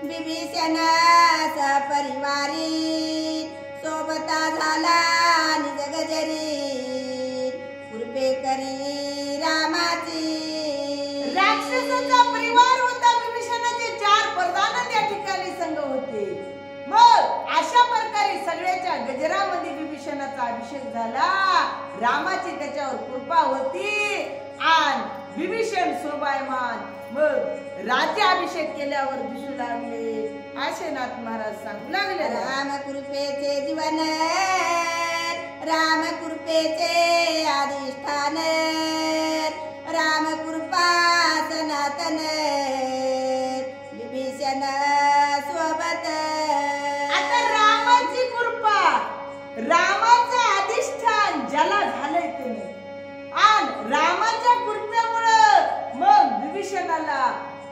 विभीषण सपरिवारी सोबता झाला निज गजरी कृपे करी रामाची. राक्षसाचा परिवार होता. विभीषणाचे 4 प्रधान त्या ठिकाणी संघ होते. मग अशा प्रकारे सगळ्याच्या गजरामध्ये विभीषणाचा अभिषेक झाला. रामाची त्याच्यावर कृपा होती आणि विभीषण शोभायमान मग राज्याभिषेक केल्यावर दिसू लागले असे नाथ महाराज सांगू लागले. राम कृपेचे जीवन राम कृपेचे अधिष्ठान राम कृपा सनातन विभीषण सोबत. आता रामाची कृपा रामाचं अधिष्ठान ज्याला झालंय त्याने आणि रामाच्या कृपेमुळे मग विभीषणाला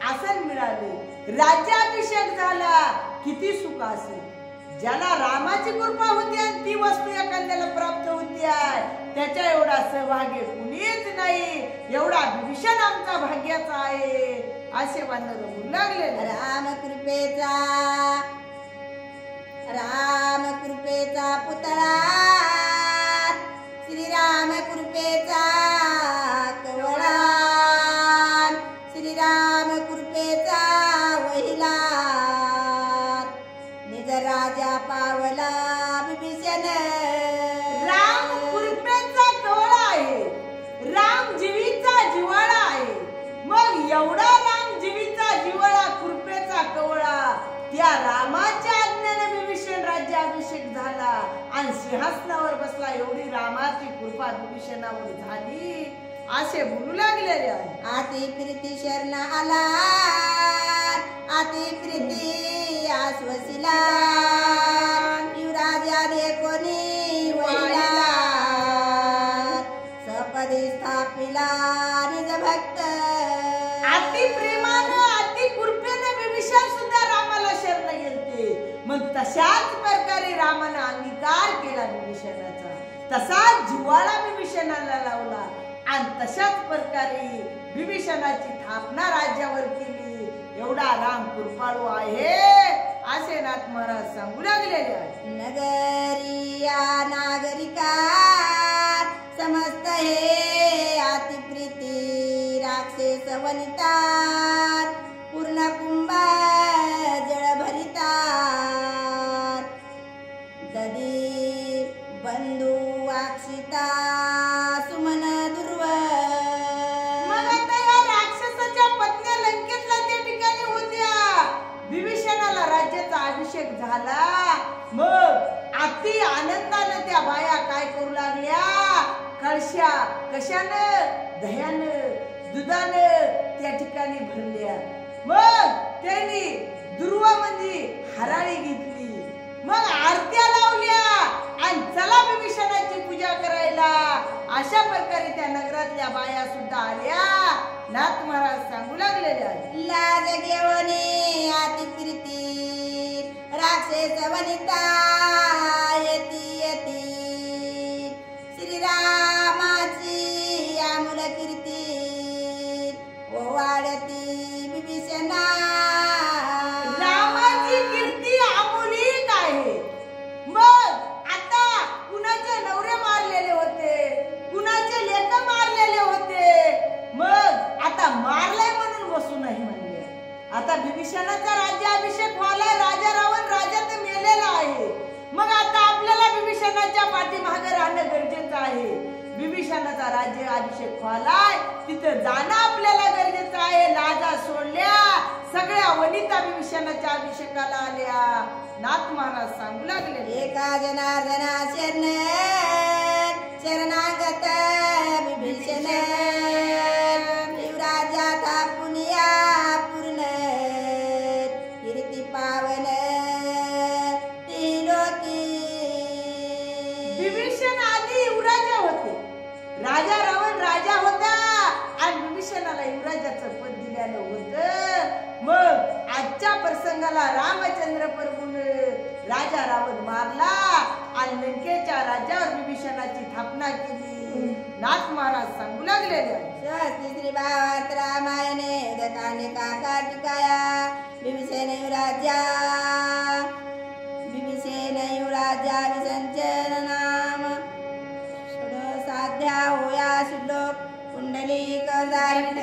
आसन मिळाले. राज्याभिषेक झाला. किती सुख असेल ज्याला रामाची कृपा होती आणि ती वस्तू एखाद्याला प्राप्त होती आहे. त्याच्या एवढा सौभाग्य कुणीच नाही. एवढा विभीषण आमचा भाग्याचा आहे असे वानर बोलू लागले. राम कृपेचा पुतळा राज्याभिषेक झाला आणि सिंहासनावर बसला, एवढी रामाची कृपा विभीषणावर झाली असे बोलू लागलेले आहे. आती प्रीती शरण आला, आती प्रीती आश्वसिला, युवराजाने कोणी वहिला, सपदी स्थापिला निज भक्त. अति प्रेमानं अति कृपेनं विभीषण सुद्धा रामाला शरण गेलते. मग तशाच प्रकारे रामानं अंगीकार केला विभीषणाचा, तसाच जिव्हाळा विभीषणाला लावला आणि तशाच प्रकारे विभीषणाची स्थापना राज्यावर केली. एवढा राम कृपाळू आहे असे नाथ महाराज सांगू लागलेले आहे. नगरिया नागरिका समस्त हे अति प्रीती, राक्षस वनिता पूर्ण कुंभ जळ भरिता, ददी बंधू वाक्षिता सुमन दुर्व. मग आता या राक्षसाच्या पत्न्या लंकेतला त्या ठिकाणी होत्या. विभीषणाला राज्याचा अभिषेक झाला. मग अति आनंदानं त्या बाया काय करू लागल्या, कळशा कशानं, दह्यानं दुधानं त्या ठिकाणी भरल्या. मग त्यांनी दुर्वा म्हणजे हराळी घेतली, मग आरत्या लावल्या आणि चला विभीषणाची पूजा करायला. अशा प्रकारे त्या नगरातल्या बाया सुद्धा आल्या. नाथ महाराज सांगू लागलेले आहे. लाज घेऊनी अति प्रीती राक्षस वनिता येती येती, श्रीरामाची आमुल कीर्ती ओवाळती विभीषणा. रामाची कीर्ती अमोलिक आहे. मग आता कुणाचे नवरे मारलेले होते, कुणाचे लेक मारलेले होते. मग आता मारलाय म्हणून बसू नाही म्हणले. आता विभीषणाचा राज्याभिषेक व्हायला, राजा रावण राजा तर मेलेला आहे. मग आता आपल्याला विभीषणाच्या पाठीमागे राहणं गरजेचं आहे. विभीषणाचा राज्याभिषेक व्हायलाय, तिथं जाणं आपल्याला गरजेचं आहे. लाजा सोडल्या, सगळ्या वनिता विभीषणाच्या अभिषेकाला आल्या. नाथ महाराज सांगू लागले. एका जनार्दना शरण शरणागत विभीषण, युवराजा पुनिया पूर्ण कीर्ती पावन त्रिलोकी. विभीषण आधी युवराजा होते. राजा रावण राजा होता आणि विभीषणाला युवराजाचं पद दिलेलं होतं. मग आजच्या प्रसंगाला रामचंद्र प्रभून राजा रावण मारला आणि लंकेच्या राज्यावर विभीषणाची स्थापना केली. नाथ महाराज सांगू लागलेले. स्वस्ति श्री भावात रामायणे दकाने काका टिकाया, विभीषण युवराजा विभीषण युवराजा विसंचन नाम साध्या होया श्लोक कुंडली कदारिठ.